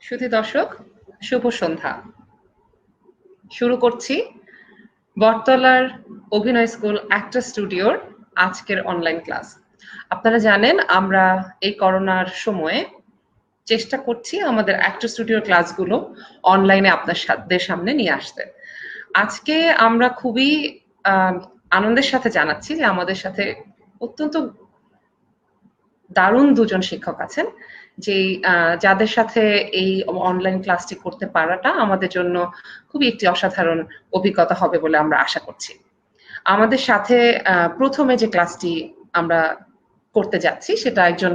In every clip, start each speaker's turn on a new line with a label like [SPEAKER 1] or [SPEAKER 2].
[SPEAKER 1] সুধী দর্শক, শুভ সন্ধ্যা। শুরু করছি বটতলার অভিনয় স্কুল অ্যাক্টর স্টুডিওর আজকের অনলাইন ক্লাস। আপনারা জানেন আমরা এই করোনার সময়ে চেষ্টা করছি আমাদের অ্যাক্টর স্টুডিওর ক্লাসগুলো অনলাইনে আপনাদের সামনে নিয়ে আসতে। আজকে আমরা খুবই আনন্দের সাথে জানাচ্ছি যে আমাদের সাথে অত্যন্ত দারুণ দুজন শিক্ষক আছেন, যেই যাদের সাথে এই অনলাইন ক্লাসটি করতে পারাটা আমাদের জন্য খুবই একটি অসাধারণ অভিজ্ঞতা হবে বলে আমরা আশা করছি। আমাদের সাথে প্রথমে যে ক্লাসটি আমরা করতে যাচ্ছি সেটা একজন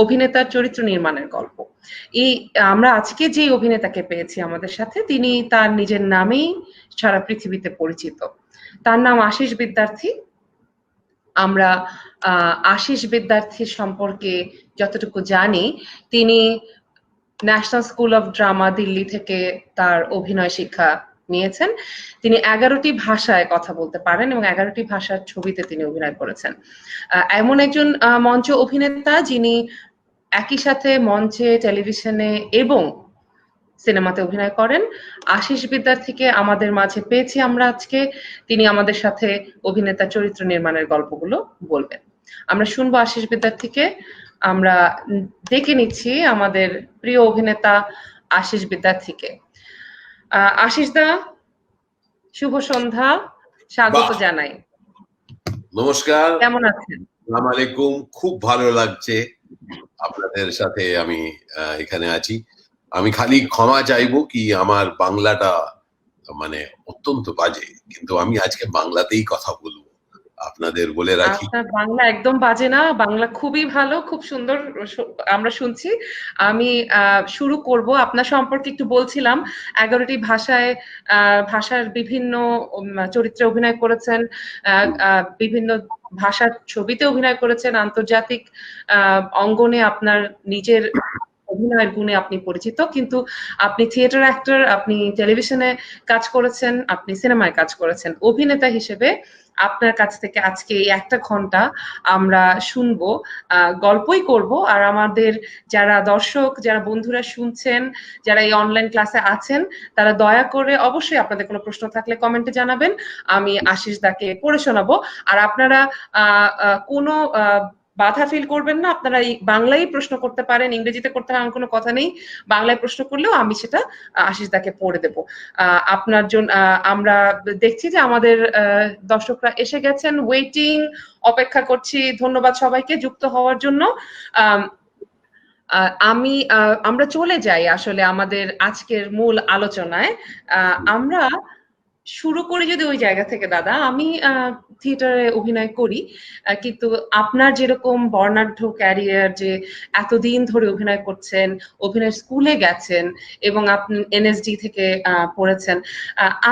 [SPEAKER 1] অভিনেতার চরিত্র নির্মাণের গল্প। আমরা আজকে যে অভিনেতাকে পেয়েছি আমাদের সাথে, তিনি তার নিজের নামেই সারা পৃথিবীতে পরিচিত। তার নাম আশিস বিদ্যার্থী। আমরা আশিস বিদ্যার্থীর সম্পর্কে যতটুকু জানি, তিনি national school of drama Delhi থেকে তার অভিনয় শিক্ষা নিয়েছেন। তিনি 11টি ভাষায় কথা বলতে পারেন এবং 11টি ভাষার ছবিতে তিনি অভিনয় করেছেন। এমন একজন মঞ্চ অভিনেতা যিনি একই সাথে মঞ্চে, টেলিভিশনে এবং সিনেমাতে অভিনয় করেন। আশিস বিদ্যার্থীকে আমাদের মাঝে পেয়েছি আমরা আজকে। তিনি আমাদের সাথে অভিনেতা চরিত্র নির্মাণের গল্পগুলো বলবেন। আমরা শুনবো আশিস বিদ্যার্থীকে। আমরা ডেকে নিচ্ছি আমাদের প্রিয় অভিনেতা আশিস বিদ্যার্থীকে। আশিস দা, শুভ সন্ধ্যা, স্বাগত জানাই।
[SPEAKER 2] নমস্কার,
[SPEAKER 1] কেমন আছেন?
[SPEAKER 2] আসসালামু আলাইকুম। খুব ভালো লাগছে আপনাদের সাথে আমি এখানে আছি। আমি খালি ক্ষমা চাইবো কি আমার বাংলাটা মানে অত্যন্ত বাজে, কিন্তু আমি আজকে বাংলাতেই কথা বলবো, আপনাদের বলে রাখি।
[SPEAKER 1] আপনার বাংলা একদম বাজে না, বাংলা খুবই ভালো, খুব সুন্দর আমরা শুনছি। আমি শুরু করব। আপনার সম্পর্কে একটু বলছিলাম, 11টি ভাষার বিভিন্ন চরিত্রে অভিনয় করেছেন, বিভিন্ন ভাষার ছবিতে অভিনয় করেছেন, আন্তর্জাতিক অঙ্গনে আপনার নিজের অভিনয়ের গুণে আপনি পরিচিত, কিন্তু আপনি থিয়েটার অ্যাক্টর, আপনি টেলিভিশনে কাজ করেছেন, আপনি সিনেমায় কাজ করেছেন। অভিনেতা হিসেবে আপনার কাছ থেকে আজকে এই 1 ঘন্টা আমরা শুনবো, গল্পই করব। আর আমাদের যারা দর্শক, যারা বন্ধুরা শুনছেন, যারা এই অনলাইন ক্লাসে আছেন, তারা দয়া করে অবশ্যই আপনাদের কোনো প্রশ্ন থাকলে কমেন্টে জানাবেন, আমি আশিস দাকে পড়ে শোনাবো। আর আপনারা কোনো বাধা ফিল করবেন না, আপনারা বাংলায় প্রশ্ন করতে পারেন, ইংরেজিতে করতে হবে এমন কোনো কথা নেই। বাংলায় প্রশ্ন করলেও আমি সেটা আশিস দাকে পড়ে দেব। আপনার জন্য আমরা দেখছি যে আমাদের দর্শকরা এসে গেছেন, ওয়েটিং, অপেক্ষা করছি। ধন্যবাদ সবাইকে যুক্ত হওয়ার জন্য। আমরা চলে যাই আসলে আমাদের আজকের মূল আলোচনায়। আমরা শুরু করি যদি ওই জায়গা থেকে। দাদা, আমি থিয়েটারে অভিনয় করি, কিন্তু আপনার যেরকম বর্ণাঢ্য ক্যারিয়ার, যে এতদিন ধরে অভিনয় করছেন, অভিনয় স্কুলে গেছেন এবং আপনি এনএসডি থেকে পড়েছেন,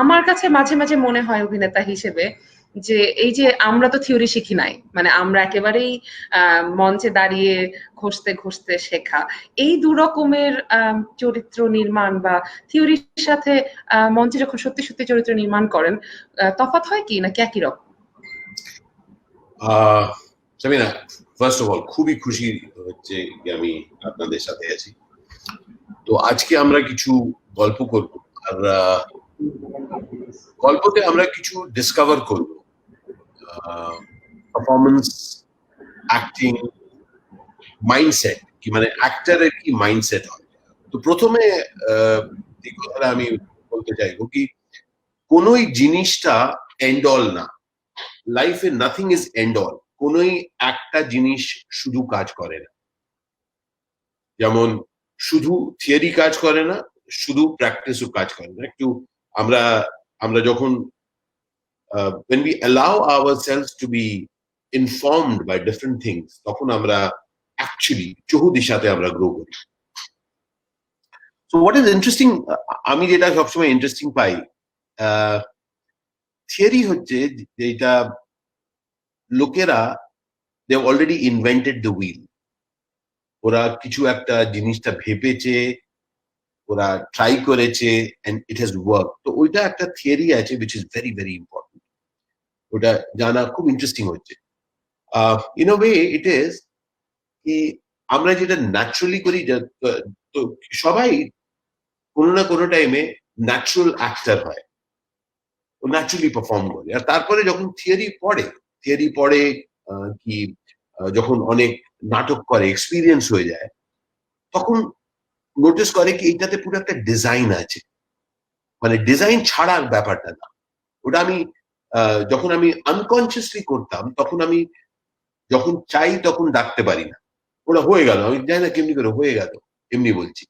[SPEAKER 1] আমার কাছে মাঝে মাঝে মনে হয় অভিনেতা হিসেবে যে এই যে আমরা তো থিওরি শিখি নাই, মানে আমরা একেবারেই মঞ্চে দাঁড়িয়ে ঘষতে ঘষতে শেখা। এই দু রকমের চরিত্র নির্মাণ বা থিওরির সাথে মঞ্চে যখন সত্যি সত্যি চরিত্র নির্মাণ করেন, তফাৎ হয় কি নাকি একই রকম?
[SPEAKER 2] সামিনা, ফার্স্ট অফ অল খুবই খুশি হচ্ছে যে আমি আপনাদের সাথে আছি। তো আজকে আমরা কিছু গল্প করব, আর গল্পতে আমরা কিছু ডিসকভার করব, পারফরমেন্স, অ্যাক্টিং, মাইন্ডসেট কি, মানে অ্যাক্টরের কি মাইন্ডসেট হয়। তো প্রথমে এই কথাটা আমি বলতে চাইবো কি, কোনোই জিনিসটা এন্ড অল না, লাইফে নাথিং ইজ এন্ড অল। কোনোই একটা জিনিস শুধু কাজ করে না, যেমন শুধু থিওরি কাজ করে না, শুধু প্র্যাকটিসও কাজ করে না। একটু আমরা যখন when we allow ourselves to be informed by different things, তখন আমরা অ্যাকচুয়ালি চহুদিশাতে আমরা গ্রো করি। So what is interesting, আমি যেটা সবসময় ইন্টারেস্টিং পাই, থিওরি হচ্ছে যেটা লোকেরা they have already invented the wheel. ওরা কিছু একটা জিনিসটা ভেবেছে, ওরা ট্রাই করেছে, and it has worked. তো ওইটা একটা থিওরি আছে which is very very important. ওটা জানা খুব ইন্টারেস্টিং হচ্ছে। in a way it is কি আমরা যেটা ন্যাচারালি করি, তো সবাই কোনো না কোনো টাইমে ন্যাচারাল অ্যাক্টর হয়, ও ন্যাচারালি পারফর্ম করে। আর তারপরে যখন থিওরি পড়ে কি যখন অনেক নাটক করে, এক্সপিরিয়েন্স হয়ে যায়, তখন নোটিস করে কি এইটাতে পুরো একটা ডিজাইন আছে, মানে ডিজাইন ছাড়ার ব্যাপারটা না। ওটা আমি যখন আমি আনকনসিয়াসলি করতাম, তখন আমি যখন চাই তখন ডাকতে পারি না, ওটা হয়ে গেল, আমি জানি না কেমনি করে হয়ে গেল, এমনি বলছি।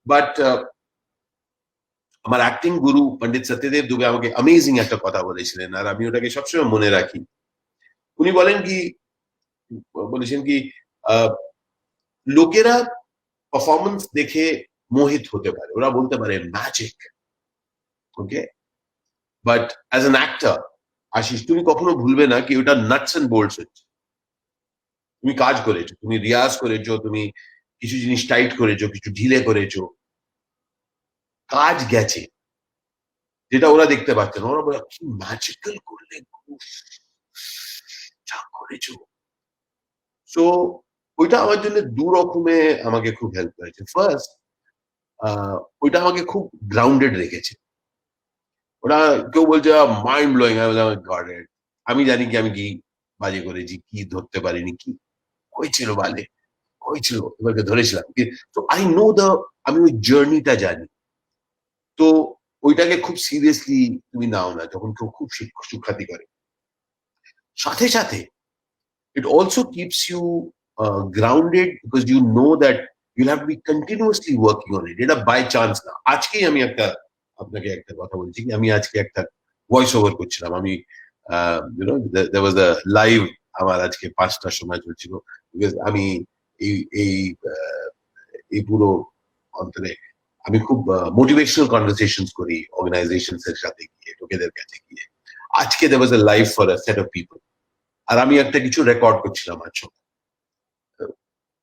[SPEAKER 2] বাট আমার অ্যাক্টিং গুরু পন্ডিত সত্যদেব দুবে আমাকে অ্যামেজিং একটা কথা বলেছিলেন, আর আমি ওটাকে সবসময় মনে রাখি। উনি বলেছেন কি লোকেরা পারফরমেন্স দেখে মোহিত হতে পারে, ওরা বলতে পারে magic, okay, but as an actor Ashish, তুমি কখনো ভুলবে না কি ওটা নাটস এন্ড বোল্টস হচ্ছে। তুমি কাজ করেছো, তুমি রিয়াজ করেছো, তুমি কিছু জিনিস টাইট করেছো, কিছু ঢিলে করেছো, কাজ গেছে, যেটা ওরা দেখতে পাচ্ছে না। ওরা বলে কি ম্যাজিক্যাল করলে, যা করেছো। সো ওইটা আমার জন্য দু রকমে আমাকে খুব হেল্প করেছে। ফার্স্ট, ওইটা আমাকে খুব গ্রাউন্ডেড রেখেছে। ওরা কেউ বলছে মাইন্ড ব্লোয়িং, আমি জানি কি আমি কি বাজে করেছি, কি ধরতে পারিনি, কি হয়েছিল বালে, হয়েছিল, এবারকে ধরেছিলাম। তো আই নো আমি ওই জার্নিটা জানি। তো ওইটাকে খুব সিরিয়াসলি তুমি নাও না যখন কেউ খুব সুখ্যাতি করে। সাথে সাথে it also keeps you grounded, because you know that you'll have to be continuously working on it. এটা বাই চান্স না। আজকেই আমি আপনাকে একটা কথা বলছি, আমি আজকে একটা ভয়েস ওভার করছিলাম। আমি there was a live আমার আজকে 5টার সময় চলছিল, because আমি এই এই এই পুরো অন্তরে আমি খুব মোটিভেশনাল কনভারসেশনস করি অর্গানাইজেশনস এর সাথে গিয়ে, লোকেদের কাছে গিয়ে। আজকে there was a live for a set of people, আর আমি একটা কিছু রেকর্ড করছিলাম আজ,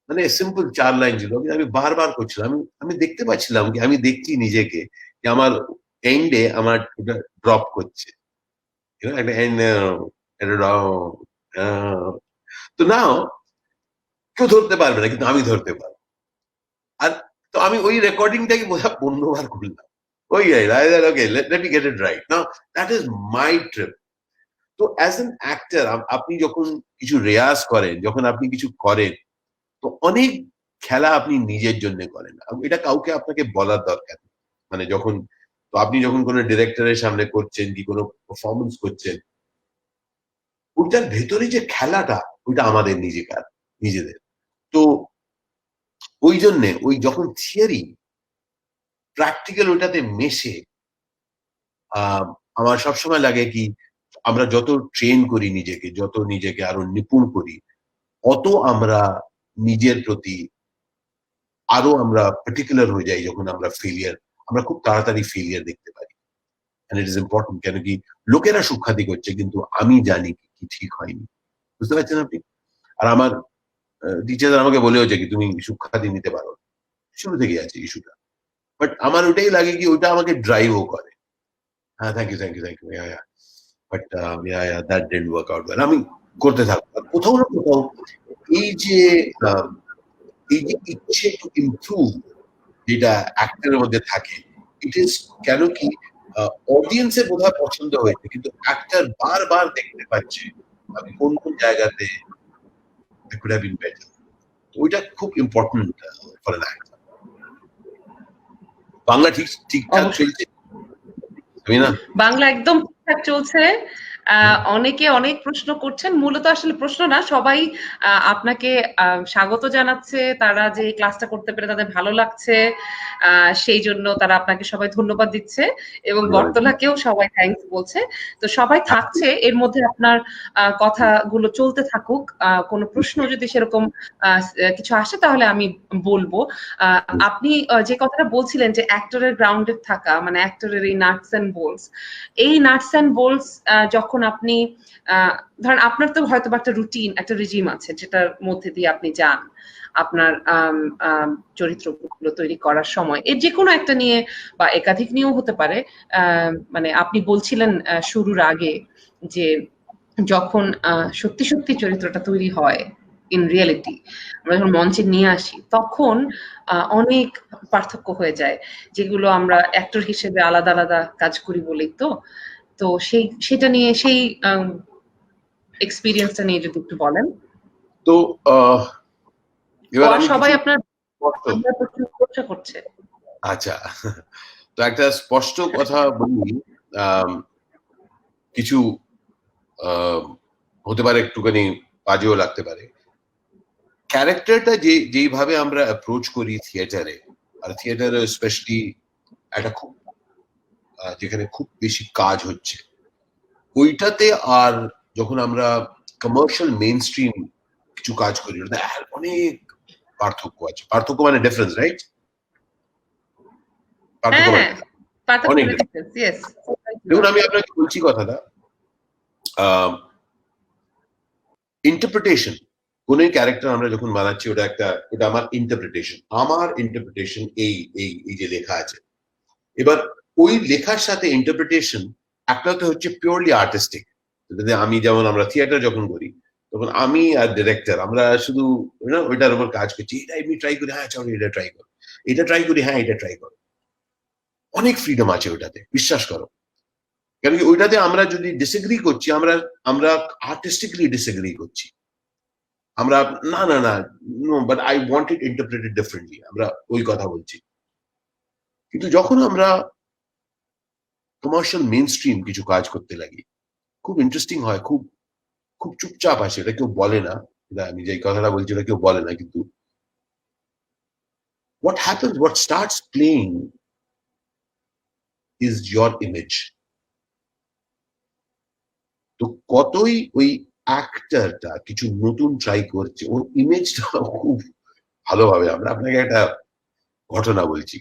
[SPEAKER 2] মানে সিম্পল 4 লাইন ছিল, আমি বারবার করছিলাম। আমি দেখতে পাচ্ছিলাম কি আমি দেখছি নিজেকে যে আমার এন্ডে আমার ওটা ড্রপ করছে, একটা এন্ড, তো নাও কেউ ধরতে পারবে না, কিন্তু আমি ধরতে পারবো। আর তো আমি ওই রেকর্ডিংটাকে বোধহয় 15 বার করলাম। ওই okay, let me get it right now, that is my trip. তো অ্যাজ অ্যান অ্যাক্টর আপনি যখন কিছু রেয়াজ করেন, যখন আপনি কিছু করেন, তো অনেক খেলা আপনি নিজের জন্য করেন, এটা কাউকে আপনাকে বলার দরকার নেই। মানে আপনি যখন কোনো ডিরেক্টরের সামনে করছেন কি কোনো পারফরমেন্স করছেন, ওইটার ভেতরে যে খেলাটা, ওইটা আমাদের নিজেদের। তো ওই জন্যে ওই যখন থিওরি প্র্যাকটিক্যাল ওইটাতে মেশে, আমার সবসময় লাগে কি আমরা যত ট্রেন করি নিজেকে, যত নিজেকে আরো নিপুণ করি, অত আমরা নিজের প্রতি আরো আমরা পার্টিকুলার হয়ে যাই। যখন আমরা খুব তাড়াতাড়ি ফেলিয়ার দেখতে পারি, and it is important, কেন কি লোকেরা সুখ্যাতি করছে কিন্তু আমি জানি কি ঠিক হয়নি, বুঝতে পারছেন আপনি? আর আমার টিচার আমাকে বলেওছে কি তুমি সুখ্যাতি নিতে পারো, শুরু থেকে আছে ইস্যুটা। বাট আমার ওটাই লাগে কি ওইটা আমাকে ড্রাইভও করে। হ্যাঁ, thank you, but that didn't work out well. আমি করতে থাকবো। কোথাও না কোথাও এই যে ইচ্ছে টু ইমপ্রুভ যেটা অ্যাক্টরের মধ্যে থাকে, ইট ইজ কেন কি অডিয়েন্সের বোধহয় পছন্দ হয়েছে, কিন্তু অ্যাক্টর বারবার দেখতে পাচ্ছে আমি কোন জায়গাতে could have been better. ওইটা খুব important for an actor. Bangla ঠিকঠাক চলছে?
[SPEAKER 1] বাংলা একদম ঠিকঠাক চলছে। অনেকে অনেক প্রশ্ন করছেন, মূলত আসলে প্রশ্ন না, সবাই আপনাকে স্বাগত জানাচ্ছে, তারা যে ক্লাসটা করতে পেরে তাদের ভালো লাগছে, সেই জন্য তারা আপনাকে সবাই ধন্যবাদ দিচ্ছে, এবং বর্তলাকেও সবাই থ্যাঙ্কস বলছে। তো সবাই থাকছে, এর মধ্যে আপনার কথাগুলো চলতে থাকুক। কোনো প্রশ্ন যদি সেরকম কিছু আসে তাহলে আমি বলবো। আপনি যে কথাটা বলছিলেন যে অ্যাক্টরের গ্রাউন্ডেড থাকা, মানে অ্যাক্টরের এই নাটস এন্ড বোল্টস, এই নাটস এন্ড বোল্টস যখন আপনি ধরেন আপনার তো হয়তো একটা রুটিন, একটা রেজিম আছে যেটার মধ্যে দিয়ে আপনি যান আপনার চরিত্রগুলো তৈরি করার সময়, এর যে কোনো একটা নিয়ে বা একাধিক নিয়েও হতে পারে। মানে আপনি বলছিলেন শুরুর আগে যে যখন সত্যি সত্যি চরিত্রটা তৈরি হয়, ইন রিয়েলিটি, আমরা যখন মঞ্চে নিয়ে আসি তখন অনেক পার্থক্য হয়ে যায়, যেগুলো আমরা অ্যাক্টর হিসেবে আলাদা আলাদা কাজ করি বলেই তো। তো সেটা নিয়ে সেই এক্সপেরিয়েন্সটা নিয়ে যদি একটু বলেন।
[SPEAKER 2] তো এবার আমি
[SPEAKER 1] সবাই
[SPEAKER 2] কিছু
[SPEAKER 1] আপনার প্রশংসা করছে।
[SPEAKER 2] আচ্ছা, তো একটা স্পষ্ট কথা বলি, কিছু হতে পারে একটুখানি বাজেও লাগতে পারে। ক্যারেক্টারটা যেইভাবে আমরা অ্যাপ্রোচ করি থিয়েটারে, আর থিয়েটারে স্পেশালি একটা খুব যেখানে খুব বেশি কাজ হচ্ছে, ওইটাতে আর যখন আমরা কমার্শিয়াল মেইন স্ট্রিম কিছু কাজ করি, অনেক পার্থক্য আছে। পার্থক্য মানে ডিফারেন্স, রাইট? পার্থক্য মানে অনেক ডিফারেন্স। দেখুন, আমি আপনাকে বলছি কথাটা, ইন্টারপ্রিটেশন কোন ক্যারেক্টার আমরা যখন বানাচ্ছি, ওটা আমার ইন্টারপ্রিটেশন এই যে লেখা আছে। এবার ওই লেখার সাথে ইন্টারপ্রিটেশন একটা তো হচ্ছে পিওরলি আর্টিস্টিক। আমি যেমন আমরা থিয়েটার যখন করি তখন আমি আর ডিরেক্টর আমরা শুধু ওইটার উপর কাজ করছি, এটা আমি ট্রাই করি, হ্যাঁ চলো এটা ট্রাই করো, এটা ট্রাই করি, হ্যাঁ এটা ট্রাই করো। অনেক ফ্রিডম আছে ওইটাতে, বিশ্বাস করো। কেন কি ওইটাতে আমরা যদি ডিসএগ্রি করছি, আমরা আর্টিস্টিকলি ডিসএগ্রি করছি। আমরা না না না no, but I want it interpreted differently, আমরা ওই কথা বলছি। কিন্তু যখন আমরা কমার্শিয়াল মেইন স্ট্রিম কিছু কাজ করতে লাগি, খুব ইন্টারেস্টিং হয়, খুব খুব চুপচাপ আসে, এটা কেউ বলে না, আমি যে কথাটা বলছি এটা কেউ বলে না, কিন্তু what happens, what starts playing is your image. তো কতই ওই অ্যাক্টরটা কিছু নতুন ট্রাই করছে, ওর ইমেজটা খুব ভালোভাবে, আমরা আপনাকে একটা ঘটনা বলছি।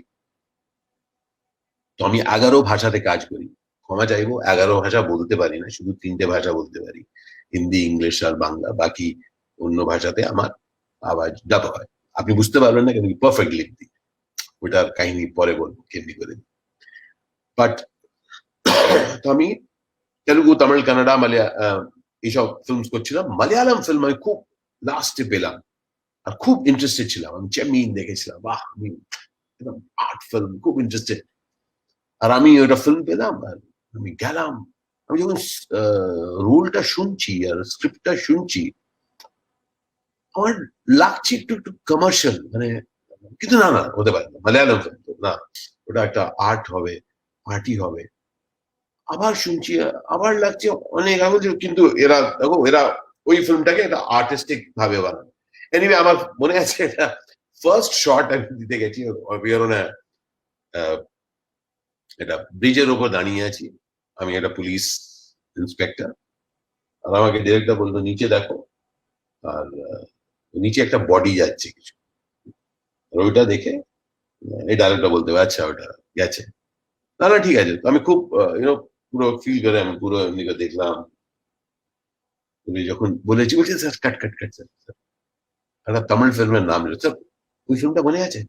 [SPEAKER 2] তো আমি 11 ভাষাতে কাজ করি, ক্ষমা চাইবো 11 ভাষা বলতে পারি না, শুধু 3টে ভাষা বলতে পারি, হিন্দি, ইংলিশ আর বাংলা। বাকি অন্য ভাষাতে আমার আওয়াজ ডাব হয়, আপনি বুঝতে পারবেন না, কিন্তু পারফেক্ট লিখতি। ওটার কাহিনী পরে বলবো কেমনি করে। বাট তো আমি তেলুগু, তামিল, কানাডা, এইসব ফিল্ম করছিলাম। মালয়ালম ফিল্ম আমি খুব লাস্টে পেলাম, আর খুব ইন্টারেস্টেড ছিলাম। আমি চেমিন দেখেছিলাম, বাহ, আমি আর্ট ফিল্ম খুব ইন্টারেস্টেড। আর আমি ওটা ফিল্ম পেলাম, আর আমি গেলাম। আমি যখন রোলটা শুনছি আর স্ক্রিপ্টটা শুনছি, আমার লাগছে একটু একটু কমার্শিয়াল, মানে, কিন্তু না না হতে পারে না, মালয়ালম ফিল্ম তো না, ওটা একটা আর্ট হবে, পার্টি হবে। আবার শুনছি, আবার লাগছে অনেক, কিন্তু এরা দেখো, এরা ওই ফিল্মটাকে একটা আর্টিস্টিক ভাবে বানানো। এনিওয়ে, আমার মনে আছে এটা ফার্স্ট শট আমি দিতে গেছি, এটা ব্রিজের ওপর দাঁড়িয়ে আছি, আমি একটা পুলিশ ইন্সপেক্টর, আর আমাকে ডিরেক্টর বলতো নিচে দেখো, আর নিচে একটা বডি যাচ্ছে কিছু, আর ওইটা দেখে এই ডায়লগটা বলতে হবে, আচ্ছা ওটা গেছে, না না ঠিক আছে। আমি খুব পুরো ফিল করে আমি পুরো এমনি করে দেখলাম। উনি যখন বলেছি, বলছে স্যার কাট কাট কাট স্যার, একটা তামিল ফিল্মের নাম নিল স্যার, ওই ফিল্মটা মনে আছে?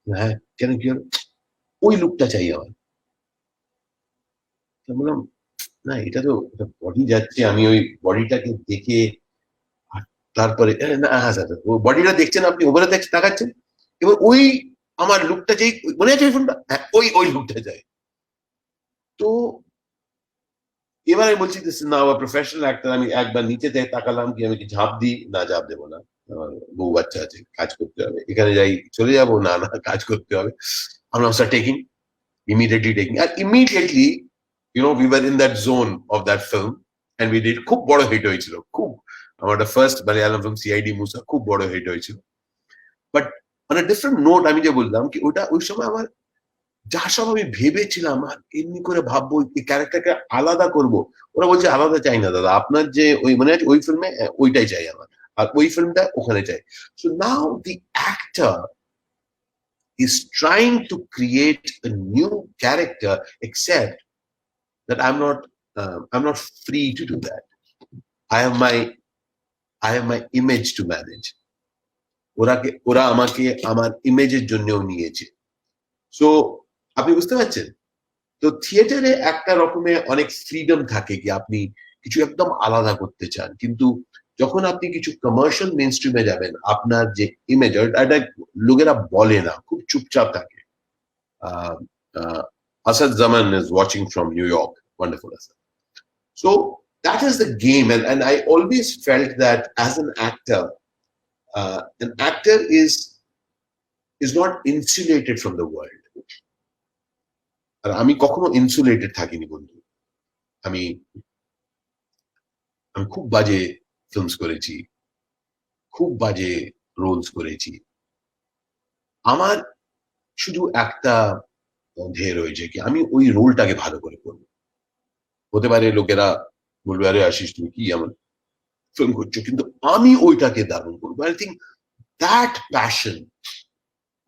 [SPEAKER 2] হ্যাঁ, কেন কি হলো? ওই লুকটা চাই আমার। বললাম না, এটা তো বডি যাচ্ছে, আমি ওই বডিটাকে দেখে, তারপরে না, হ্যাঁ স্যার ও বডিটা দেখছেন, আপনি ওভারে দেখছেন, তাকাচ্ছেন, এবার ওই আমার লুকটা চাই, মনে আছে ওই ফিল্মটা? হ্যাঁ, ওই লুকটা চাই। তো এবার আমি বলছি না, প্রফেশনাল অ্যাক্টর, আমি একবার নিচে তাকালাম, কি আমি কি ঝাঁপ দিই? না, ঝাঁপ দেবো না, আমার বউ বাচ্চা আছে, কাজ করতে হবে, এখানে যাই চলে যাবো? না না, কাজ করতে হবে। আমরা sir taking, immediately taking, and immediately we were in that zone of that film, and we did, খুব বড় হিট হয়েছিল, খুব, আমার ফার্স্ট মালয়ালম ফিল্ম সিআইডি মুসা খুব বড় হিট হয়েছিল। But on a different note, আমি যে বললাম কি ওটা ওই সময় আমার যা সব আমি ভেবেছিলাম, আর এমনি করে ভাববো এই ক্যারেক্টারকে আলাদা করব, ওরা বলছে আলাদা চাই না দাদা, আপনার যে ওই মনে আছে ওই ফিল্মে, ওইটাই চাই আমার, আর ওই ফিল্মটা ওখানে চাই। So now the actor is trying to create a new character, except that I'm not free to do that. I have my image to manage. ওরা আমাকে আমার ইমেজের জন্যও নিয়েছে। সো আপনি বুঝতে পারছেন? তো থিয়েটারে একটা রকমের অনেক ফ্রিডম থাকে, কি আপনি কিছু একদম আলাদা করতে চান, কিন্তু যখন আপনি কিছু কমার্শিয়াল মেইন স্ট্রিমে যাবেন, আপনার যে ইমেজ, এটা লোকেরা বলে না, খুব চুপচাপ থাকে। Asad Zaman is watching from New York. Wonderful, Asad. So that is the game, and I always felt that as an actor is not insulated from the world. আর আমি কখনো ইনসুলেটেড থাকিনি বন্ধু। আমি খুব বাজে ফিল্মস করেছি, খুব বাজে রোলস করেছি। আমার শুধু একটা ধ্যেয় রয়েছে কি আমি ওই রোলটাকে ভালো করে করবো। হতে পারে লোকেরা বলবে আরে আশিস তুমি কি এমন ফিল্ম করছো, কিন্তু আমি ওইটাকে দারুণ করবো। আই থিঙ্ক দ্যাট প্যাশন,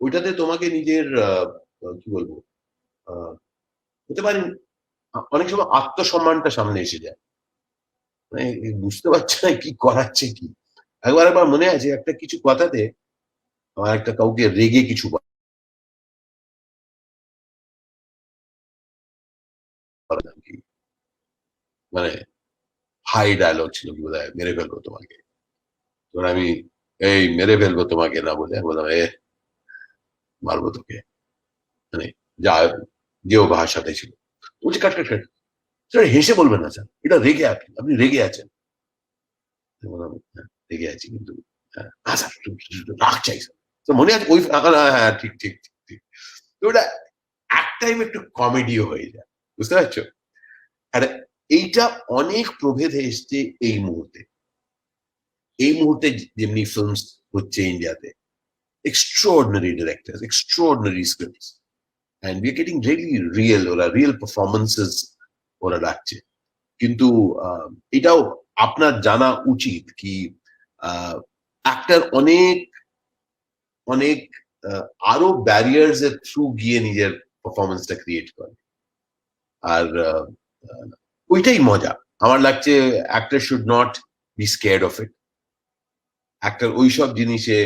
[SPEAKER 2] ওইটাতে তোমাকে নিজের কি বলবো, হতে পারে অনেক সময় আত্মসম্মানটা সামনে এসে যায়, মানে বুঝতে পারছে না কি করাচ্ছে কি। একবার মনে আছে একটা কিছু কথাতে আমার একটা কাউকে রেগে কিছু মানে হাই ডায়লগ ছিল, কি বোধ হয় মেরে ফেলবো তোমাকে। তখন আমি এই মেরে ফেলবো তোমাকে না বলে বললাম মারবো তোকে, মানে যা যেও ভাষাতে ছিল। বলছি কাট কাট কাট, স্যার হেসে বলবেন না স্যার, এটা রেগে আপনি রেগে আছেন। বললাম রেগে আছি কিন্তু স্যার রাগ চাই স্যার। তো মনে আছে ওই হ্যাঁ ঠিক ঠিক ঠিক ঠিক। তো ওটা এক টাইম একটু কমেডিও হয়ে যায়, বুঝতে পারছো? আর এইটা অনেক প্রভেদে এসছে এই মুহূর্তে। এই মুহূর্তে যেমনি ফিল্মস হচ্ছে ইন্ডিয়াতে, extraordinary directors, extraordinary scripts, and we are getting really real, ওরা রিয়েল পারফরমেন্সেস ওরা রাখছে। কিন্তু এটাও আপনার জানা উচিত কি অ্যাক্টর অনেক অনেক আরো ব্যারিয়ার্স এর থ্রু গিয়ে নিজের পারফরমেন্সটা ক্রিয়েট করে। আর ওইটাই মজা আমার লাগছে। Actor should not be scared of it. Actor ওইসব জিনিসে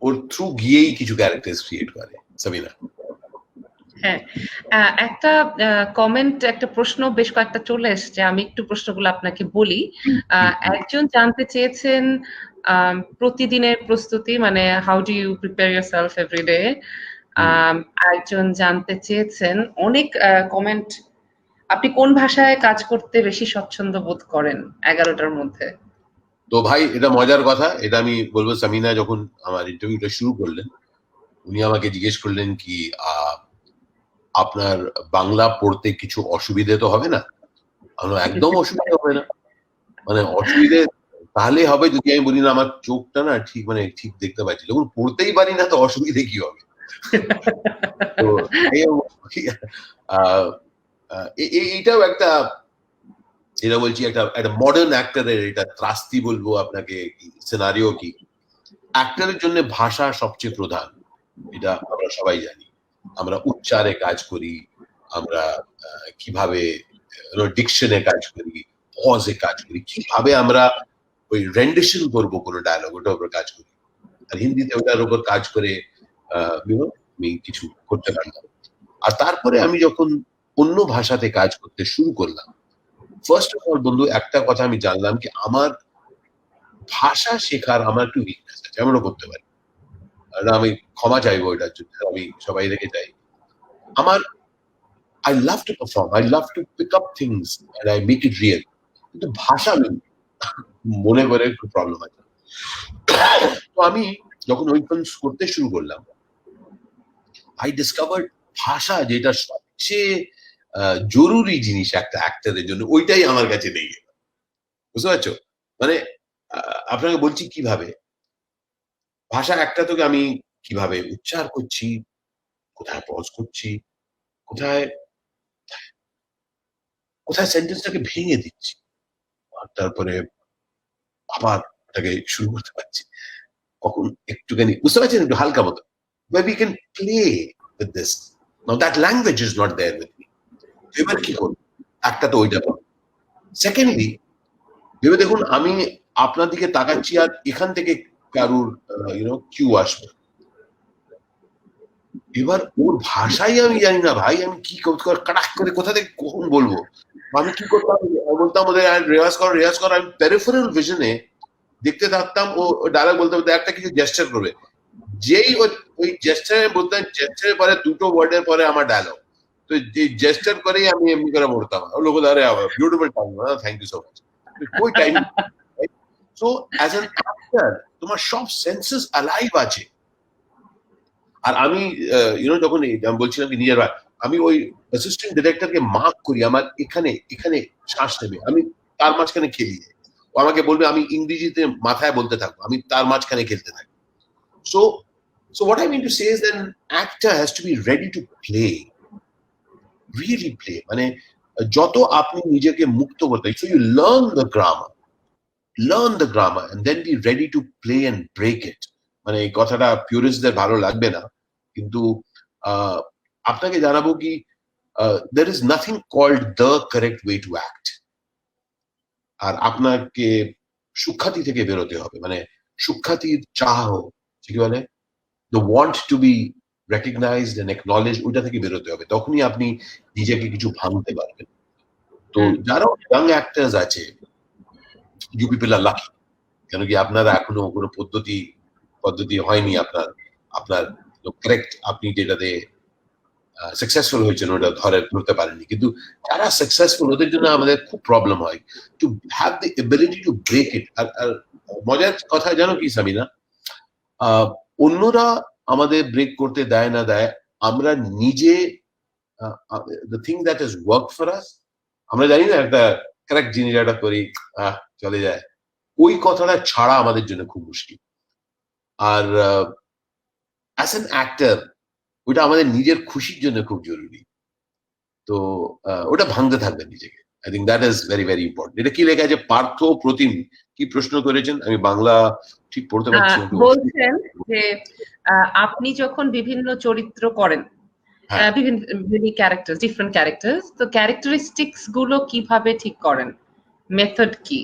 [SPEAKER 2] ওর থ্রু গিয়েই কিছু ক্যারেক্টার ক্রিয়েট করে। সাবিনা?
[SPEAKER 1] হ্যাঁ, একটা কমেন্ট, একটা প্রশ্ন বেশ কয়েকটা চলে এসছে, আমি একটু প্রশ্নগুলো আপনাকে বলি। একজন জানতে চেয়েছেন প্রতিদিনের প্রস্তুতি, মানে how do you prepare yourself everyday. একজন জানতে চেয়েছেন, অনেক কমেন্ট, আপনি কোন ভাষায় কাজ করতে বেশি স্বচ্ছন্দ বোধ করেন 11টার মধ্যে?
[SPEAKER 2] তো ভাই এটা মজার কথা, এটা আমি বলবো সামিনা যখন আমার ইন্টারভিউটা শুরু করলেন উনি আমাকে জিজ্ঞেস করলেন কি আপনার বাংলা পড়তে কিছু অসুবিধে তো হবে না? একদম অসুবিধা হবে না, মানে অসুবিধে তাহলে হবে যদি আমি বলি না আমার চোখটা না ঠিক মানে ঠিক দেখতে পাচ্ছি, যখন পড়তেই পারি না তো অসুবিধে কি হবে? তো এইটাও একটা, যেটা বলছি একটা মডার্ন অ্যাক্টরের এটা ত্রাস্তি বলবো আপনাকে, সিনারিও কি অ্যাক্টরের জন্য ভাষা সবচেয়ে প্রধান, এটা আমরা সবাই জানি। আমরা উচ্চারে কাজ করি, আমরা কিভাবে ডিকশনে কাজ করি, পজে কাজ করি, কিভাবে আমরা ওই রেন্ডিশন করবো কোনো ডায়লগ, ওটার উপর কাজ করি। আর হিন্দিতে ওটার উপর কাজ করে আমি কিছু করতে পারলাম। আর তারপরে আমি যখন অন্য ভাষাতে কাজ করতে শুরু করলাম, ফার্স্ট অফ অল বন্ধু একটা কথা আমি জানলাম কি আমার ভাষা শেখার আমার একটু উইকনেস আছে, এমনও করতে পারি। আমি ক্ষমা চাইবো এটার জন্য, আমি সবাই রেখে চাই। আমার I love to perform, I love to pick up things and I make it real, কিন্তু ভাষা মনে করে একটু প্রবলেম আছে। তো আমি যখন ওই ফিল্মস করতে শুরু করলাম I discovered ভাষা যেটা সবচেয়ে জরুরি জিনিস একটা অ্যাক্টরের জন্য, ওইটাই আমার কাছে নেই। বুঝতে পারছো? মানে আপনাকে বলছি কিভাবে ভাষা একটা তোকে আমি কিভাবে উচ্চার করছি, কোথায় পজ করছি, কোথায় কোথায় সেন্টেন্সটাকে ভেঙে দিচ্ছি, আর তারপরে আবার এটাকে শুরু করতে পারছি, কখন একটুখানি বুঝতে পারছেন একটু হালকা মতো, where we can play with this. Now that language is not there with me. এবার কি করব? একটা তো ওইটা পাবো। সেকেন্ডলি ভেবে দেখুন আমি আপনার দিকে তাকাচ্ছি আর এখান থেকে কারুর কিউ আসবে, এবার ওর ভাষাই আমি জানি না ভাই, আমি কি কাটাক করে কোথা থেকে কখন বলবো, আমি কি করতাম, বলতাম ওদের রেওয়াজ কর, আমি পেরিফেরাল ভিশনে দেখতে থাকতাম, ও ডায়লগ বলতে বলতে একটা কিছু জেস্টার করবে, যেই ওই জেস্টারে বলতাম, জেস্টারের পরে দুটো ওয়ার্ডের পরে আমার ডায়লগ, তো যে জেস্টার করেই আমি এমনি করে পড়তাম, লোক আরে beautiful time, thank you so much, ওই time. So as an actor তোমার সব সেন্সেস অ্যালাইভ আছে। আর আমি যখন আমি বলছিলাম কি নিজের, আমি ওই অ্যাসিস্ট্যান্ট ডিরেক্টরকে মার্ক করি, আমার এখানে এখানে শ্বাস নেবে, আমি তার মাঝখানে খেলি, ও আমাকে বলবে, আমি ইংরেজিতে মাথায় বলতে থাকবো, আমি তার মাঝখানে খেলতে থাকি। So what I mean to say is that an actor has to be ready to play, really play, মানে যত আপনি নিজেকে মুক্ত করতে, so you learn the grammar and then be ready to play and break it। মানে এই কথাটা পিউরিস্টদের ভালো লাগবে না, কিন্তু আপনাকে জানাবো কি, there is nothing called the correct way to act। আর আপনাকে সুখ্যাতি থেকে বেরোতে হবে, মানে সুখ্যাতির চাহ, কি বলে, the want to be recognized and acknowledged, ওইটা থেকে বেরোতে হবে, তখনই আপনি নিজেকে কিছু ভাঙতে পারবেন। তো যারা ইয়াং অ্যাক্টার্স আছে, ইউ পিপল আর লাকি, কেন কি আপনারা এখনো কোনো পদ্ধতি হয়নি আপনার কারেক্ট, আপনি যেটাতে সাকসেসফুল হয়েছেন ওটা ধরতে পারেননি। কিন্তু যারা সাকসেসফুল, ওদের জন্য আমাদের খুব প্রবলেম হয় to have the ability to break it. আর মজার কথা জানো কি সামিনা, অন্যরা আমাদের ব্রেক করতে দেয় না দেয়, আমরা নিজে the thing that has worked for us, আমরা জানি না একটা কারেক্ট জিনিস একটা করি, চলে যায়, ওই কথাটা ছাড়া আমাদের জন্য খুব মুশকিল। আর অ্যাজ অ্যান অ্যাক্টর ওইটা আমাদের নিজের খুশির জন্য খুব জরুরি। তো ওটা ভাঙতে থাকবেন নিজেকে, I think that is very very important. এটা কি লেখা আছে, পার্থ প্রতিম কি প্রশ্ন করেছেন, আমি বাংলা ঠিক পড়তে পারছি না।
[SPEAKER 1] বলছেন যে আপনি যখন বিভিন্ন চরিত্র করেন, বিভিন্ন ক্যারেক্টার, ডিফারেন্ট ক্যারেক্টার, তো ক্যারেক্টারিস্টিক্স গুলো কিভাবে ঠিক করেন, মেথড কি?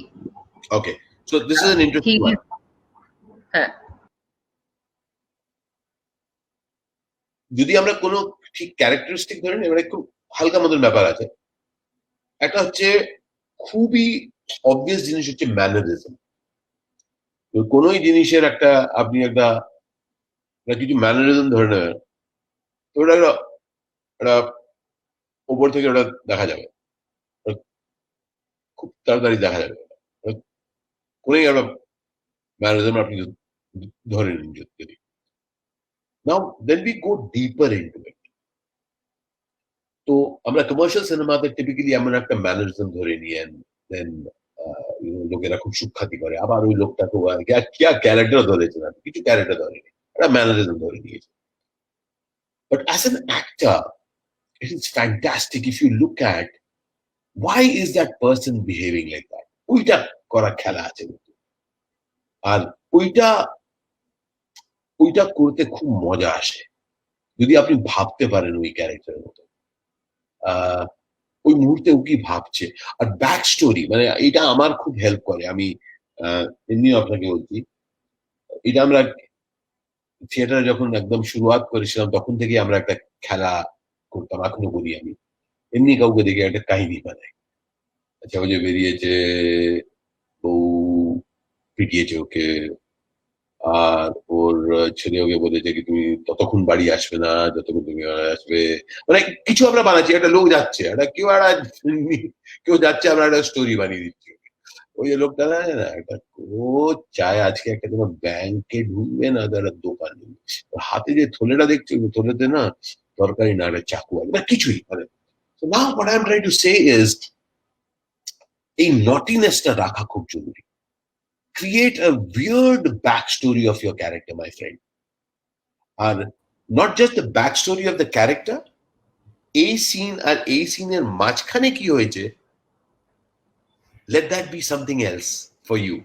[SPEAKER 2] Okay, so this is an interesting one.
[SPEAKER 1] হ্যাঁ,
[SPEAKER 2] যদি আমরা কোনো ঠিক ক্যারেক্টারিস্টিক ধরেন, এবারে খুব হালকা মতন ব্যাপার আছে। একটা হচ্ছে খুবই অবভিয়াস জিনিস হচ্ছে ম্যানারিজম। কোনোই জিনিসের একটা আপনি একটা কিছু ম্যানারিজম ধরে নেবেন, ওটা একটা ওপর থেকে ওটা দেখা যাবে, খুব তাড়াতাড়ি দেখা যাবে, কোনোই একটা ম্যানারিজম আপনি ধরে নিন যদি। Now then we go deeper into it. তো আমরা কমার্শিয়াল সিনেমাতে টিপিক্যালি এমন একটা ম্যানারিজম ধরে নিয়ে দেন লোকেরা খুব সুখ্যাতি করে, আবার ওই লোকটাকে ক্যারেক্টার ধরেছে না, কিছু ক্যারেক্টার ধরেনি, একটা ম্যানারিজম ধরে নিয়েছে। But as an actor it is fantastic if you look at why is that person behaving like that, ওইটা করা খেলা আছে। আর ওইটা করতে খুব মজা আসে যদি আপনি ভাবতে পারেন ওই ক্যারেক্টারের মতো, ওই মুহূর্তে ও কি ভাবছে। আর ব্যাক স্টোরি, মানে এটা আমার খুব হেল্প করে। আমি এমনিও আপনাকে বলছি, এটা আমরা থিয়েটারে যখন একদম শুরুয়াত করেছিলাম তখন থেকে আমরা একটা খেলা করতাম, এখনো করি। আমি এমনি কাউকে দেখে একটা কাহিনী বানাই, আচ্ছা ওই যে বেরিয়েছে, বউ পিটিয়েছে ওকে, আর ওর ছেলে ওকে বলেছে কি তুমি ততক্ষণ বাড়ি আসবে না যতক্ষণ তুমি আসবে, মানে কিছু আমরা বানাচ্ছি। একটা লোক যাচ্ছে, কেউ যাচ্ছে, আমরা একটা স্টোরি বানিয়ে দিচ্ছি। ওই যে লোকটা না একটা ও চায় আজকে একটা তোমার ব্যাংকে ঢুকবে না, একটা দোকান হাতে যে থলেটা দেখছো, থলেতে না তরকারি না একটা চাকু আছে, কিছুই মানে। So now what I'm trying to say is এই নটিনেসটা রাখা খুব জরুরি। Create a weird backstory of your character, my friend. আর not just the backstory of the character, এই সিন আর এই সিনের মাঝখানে কি হয়েছে, let that be something else for you।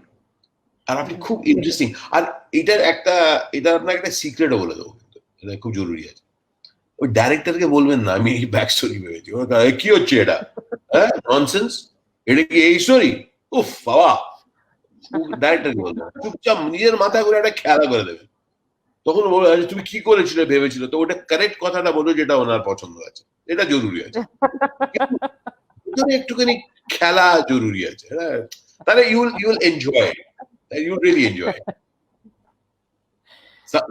[SPEAKER 2] আর আপনি খুব ইন্টারেস্টিং। আর এটা আপনাকে একটা সিক্রেটও বলে দেবো, এটা খুব জরুরি আছে। ওই ডাইরেক্টরকে বলবেন না আমি এই ব্যাক স্টোরি ভেবেছি, কি হচ্ছে এটা, হ্যাঁ ননসেন্স, এটা কি এই স্টোরি, উফ বাবা, ডাইরেক্টরকে বলবেন, চুপচাপ নিজের মাথা করে একটা খেলা করে দেবেন। তখন বলো আরে তুমি কি করেছিলে ভেবেছিলে, তো ওটা কারেক্ট কথাটা বলো যেটা ওনার পছন্দ আছে, এটা জরুরি আছে। কিন্তু ভিতরে একটুখানি খেলা জরুরি আছে, হ্যাঁ, তাহলে you will enjoy, you really enjoy.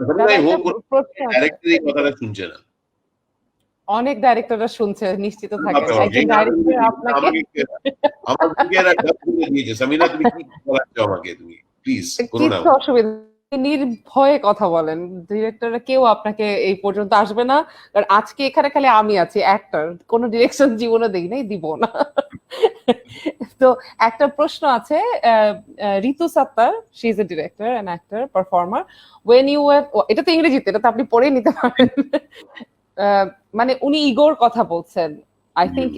[SPEAKER 3] দাদা
[SPEAKER 2] আই
[SPEAKER 3] একটা
[SPEAKER 2] হোপ
[SPEAKER 3] প্রশ্ন আছে।
[SPEAKER 2] ডাইরেক্টর এই কথাটা শুনছে না।
[SPEAKER 3] অনেক ডাইরেক্টররা শুনছে, নিশ্চিত থাকেন।
[SPEAKER 2] বাবা,
[SPEAKER 3] একজন ডাইরেক্টর আপনাকে
[SPEAKER 2] আমার দিকে এরা ঢপ করে দিয়েছে, সামিনা তুমি কি করাচ্ছ আমাকে, তুমি প্লিজ করো না।
[SPEAKER 3] কিচ্ছু অসুবিধা নেই। নির্ভয়ে কথা বলেন, ডিরেক্টররা কেউ আপনাকে এই পর্যন্ত আসবে না, কারণ আজকে এখানে খালি আমি আছি অ্যাক্টর, কোনো ডিরেকশন জীবনে দেই নাই, দিব না। তো একটা প্রশ্ন আছে, Ritu Sattar, she is a director and actor performer, when you were, এটা তো ইংরেজিতে, এটা তো আপনি পড়ে নিতে পারেন। মানে উনি ইগোর কথা বলছেন, আই থিংক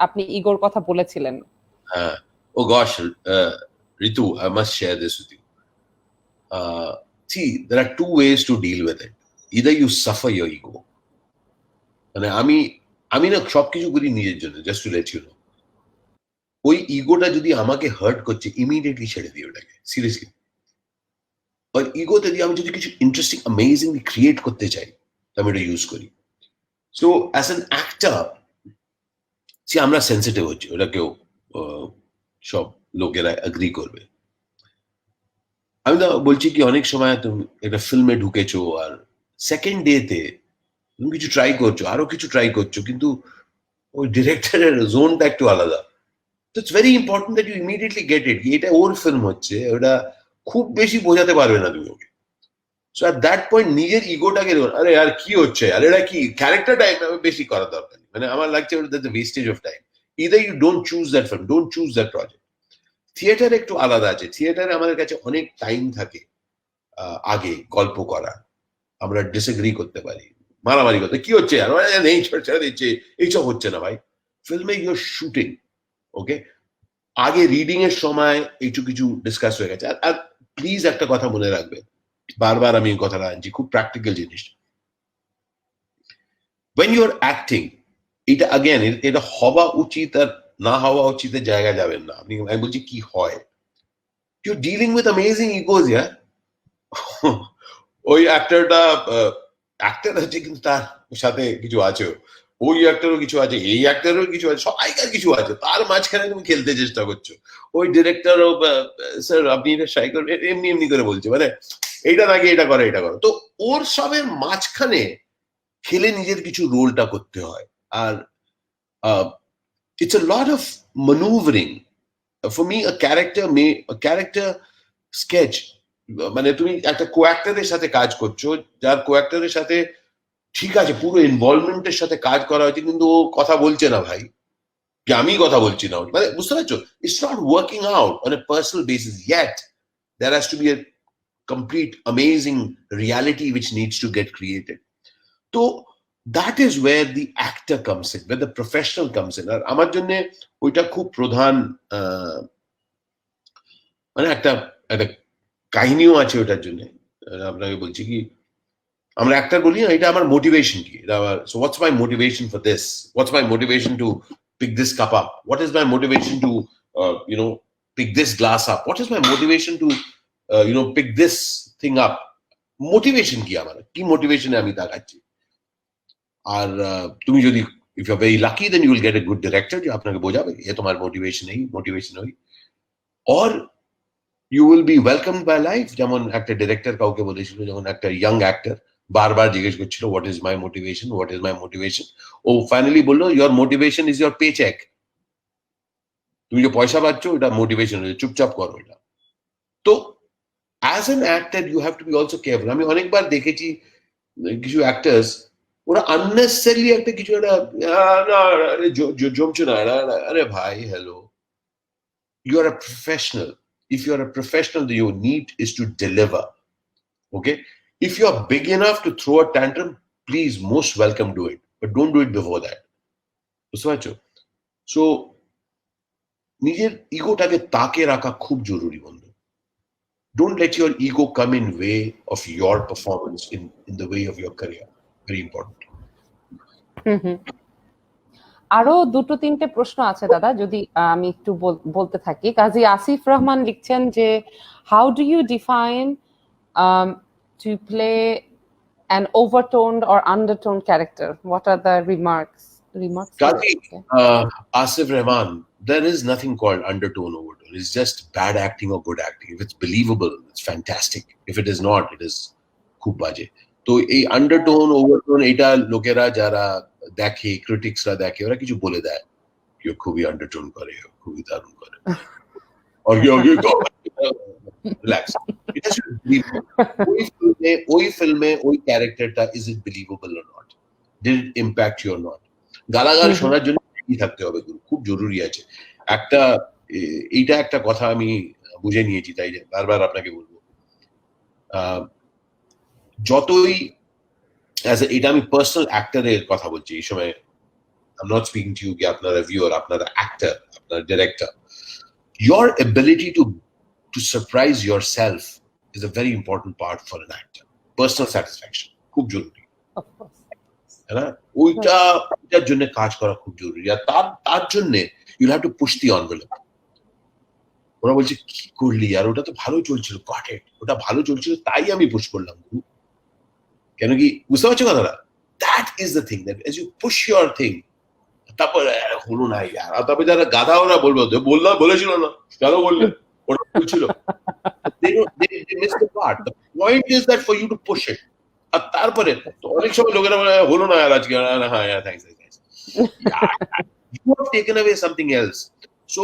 [SPEAKER 3] আপনি ইগোর কথা বলেছিলেন।
[SPEAKER 2] Oh gosh, Ritu, I must share this with you. See, there are two ways to deal with it. Either you suffer your ego. মানে আমি না সবকিছু করি নিজের জন্য, just to let you know. ওই ইগোটা যদি আমাকে হার্ট করছে, ইমিডিয়েটলি ছেড়ে দিই ওটাকে, সিরিয়াসলি। আর ইগোতে দিয়ে আমি যদি কিছু ইন্টারেস্টিং অ্যামেজিংলি ক্রিয়েট করতে চাই, আমি এটা ইউজ করি। সো অ্যাজ অ্যান অ্যাক্টর, সে আমরা সেন্সিটিভ হচ্ছি, ওটা কেউ সব লোকেরা এগ্রি করবে। আমি তো বলছি কি, অনেক সময় তুমি একটা ফিল্মে ঢুকেছো আর সেকেন্ড ডেতে তুমি কিছু ট্রাই করছো, আরো কিছু ট্রাই করছো, কিন্তু ওই ডিরেক্টরের জোনটা একটু আলাদা। তো it's very important that you immediately get it, এটা ওর ফিল্ম হচ্ছে, ওটা খুব বেশি বোঝাতে পারবে না তুমি ওকে। সো অ্যাট দ্যাট পয়েন্ট নিজের ইগোটাকে, আরে আর কি হচ্ছে, আর এটা কি ক্যারেক্টার টাইম বেশি করা দরকার, মানে আমার লাগছে that's the wastage of time. Either you don't choose that film, don't choose that project. Theatre একটু আলাদা আছে, থিয়েটারে আমাদের কাছে অনেক টাইম থাকে আগে গল্প করা, আমরা ডিসএগ্রি করতে পারি, মারামারি করতে, কি হচ্ছে আর নেই ছেড়ে দিচ্ছে, এইসব হচ্ছে না ভাই। ফিল্মে ইউর শুটিং, ওকে, আগে রিডিং এর সময় এইটু কিছু ডিসকাস হয়ে গেছে। আর প্লিজ একটা কথা মনে রাখবে, বারবার আমি এই কথাটা আনছি, খুব প্র্যাকটিক্যাল জিনিস। when you are acting, এটা again এটা হওয়া উচিত আর না হওয়া উচিতের জায়গা যাবেন না আপনি। আমি বলছি কি হয়, ইউ ডিলিং উইথ অ্যামেজিং ইগোজ, ইয়া। ওই অ্যাক্টরটা অ্যাক্টর আছে, কিন্তু তার সাথে কিছু আছে, ওই অ্যাক্টরও কিছু আছে, এই অ্যাক্টরেরও কিছু আছে, সবাইকার কিছু আছে, তার মাঝখানে তুমি খেলতে চেষ্টা করছো। ওই ডিরেক্টরও স্যার আপনি এটা ট্রাই করবেন, এমনি এমনি করে বলছে, মানে এইটা নাকি এটা করো এটা করো। তো ওর সবের মাঝখানে খেলে নিজের কিছু রোলটা করতে হয়। আর it's a lot of maneuvering. For me, a character sketch, মানে তুমি একটা কোঅ্যাক্টরের সাথে কাজ করছো, যার কোঅ্যাক্টরের সাথে ঠিক আছে পুরো ইনভলভমেন্টের সাথে কাজ করা হয়েছে, কিন্তু ও কথা বলছে না ভাই, কি আমি কথা বলছি না, মানে বুঝতে পারছো, it's not working out on a personal basis yet. There has to be a complete amazing reality which needs to get created. তো that is where the actor comes in, where the professional comes in. আর আমার জন্য ওইটা খুব প্রধান, মানে একটা একটা কাহিনীও আছে ওটার জন্য। আপনাকে বলছি কি, আমরা অ্যাক্টর বলি না, এটা আমার মোটিভেশন কি, এটা আমার, so what's my motivation for this, what's my motivation to pick this cup up, what is my motivation to pick this glass up, what is my motivation to pick this thing up. Motivation কি আমার, কি মোটিভেশনে আমি তাকাচ্ছি। আর তুমি যদি if you are very lucky, then you will get a good director যে আপনাকে বোঝাবে এ তোমার মোটিভেশন এই মোটিভেশন ওই, or you will be welcomed by life. যেমন একটা ডিরেক্টর কাউকে বলেছিল, যখন একটা ইয়াং অ্যাক্টর বারবার জিজ্ঞেস করছিল what is my motivation, what is my motivation, ও ফাইনালি বললো your motivation is your pay cheque. তুমি যে পয়সা পাচ্ছ ওটা মোটিভেশন, চুপচাপ করো এটা। তো as an actor you have to be also careful. আমি অনেকবার দেখেছি কিছু অ্যাক্টার্স, ওরা আননেসেসারিলি একটা কিছু একটা জমছে না, আরে ভাই hello, you are a professional. If you are a professional, your need is to deliver. Okay? If you are big enough to throw a tantrum, please, most welcome, do it. But don't do it before that. So, নিজের ইগোটাকে তাকে রাখা খুব জরুরি বন্ধু। Don't let your ego come in way of your performance, in the way of your career. Very important.
[SPEAKER 3] আরো দুটো তিনটে প্রশ্ন আছে দাদা, যদি আমি একটু বলতে থাকি। কাজী আসিফ রহমান লিখছেন যে how do you define to play an overtoned or undertoned character? What are the remarks?
[SPEAKER 2] Kazi,
[SPEAKER 3] Okay.
[SPEAKER 2] Asif Rahman, there is nothing called undertone, overtone. It's just bad acting or good acting. If it's believable, it's fantastic. If it is not, it is খুব বাজে। তো এই undertone ওভারটোন এটা লোকেরা যারা দেখে, ক্রিটিক্সরা দেখে, ওরা কিছু বলে দেয়, কেউ খুবই আন্ডারটোন করে, খুবই দারুণ করে, or you relax. It has to be ওই ফিল্মে ওই ক্যারেক্টারটা, is it believable or not? Did it impact you or not? গালাগাল শোনার জন্য কি থাকতে হবে গুরু, খুব জরুরি আছে। এইটা একটা কথা আমি বুঝে নিয়েছি, তাই বারবার আপনাকে বলবো, যতই এটা আমি পার্সোনাল অ্যাক্টরের কথা বলছি এই সময়, I'm not speaking to you কি আপনারা ভিউয়ার, আপনারা অ্যাক্টর, আপনারা director, your ability to surprise yourself is a very important part for an actor. Personal satisfaction খুব জরুরি,
[SPEAKER 3] Of course.
[SPEAKER 2] হ্যাঁ, ওইটার জন্য কাজ করা খুব জরুরি। আর তার জন্য you have to push the envelope. ওরা বলছে কি করলি, আর ওটা তো ভালো চলছিল, গট ইট, ওটা ভালো চলছিল তাই আমি পুশ করলাম। কেন কি, বুঝতে পারছো কথাটা? That is the thing, that as you push your thing, তারপর হলো না ইয়ার, আর তারপরে যারা গাধা ওরা বলবে বলেছিল না, কেন বললে, ওটা বলছিল। They miss the part. The point is that for you to push it. আর তারপরে অনেক সময় লোকেরা বলে হলো না আজকে, হ্যাঁ thanks, you have taken away something else. So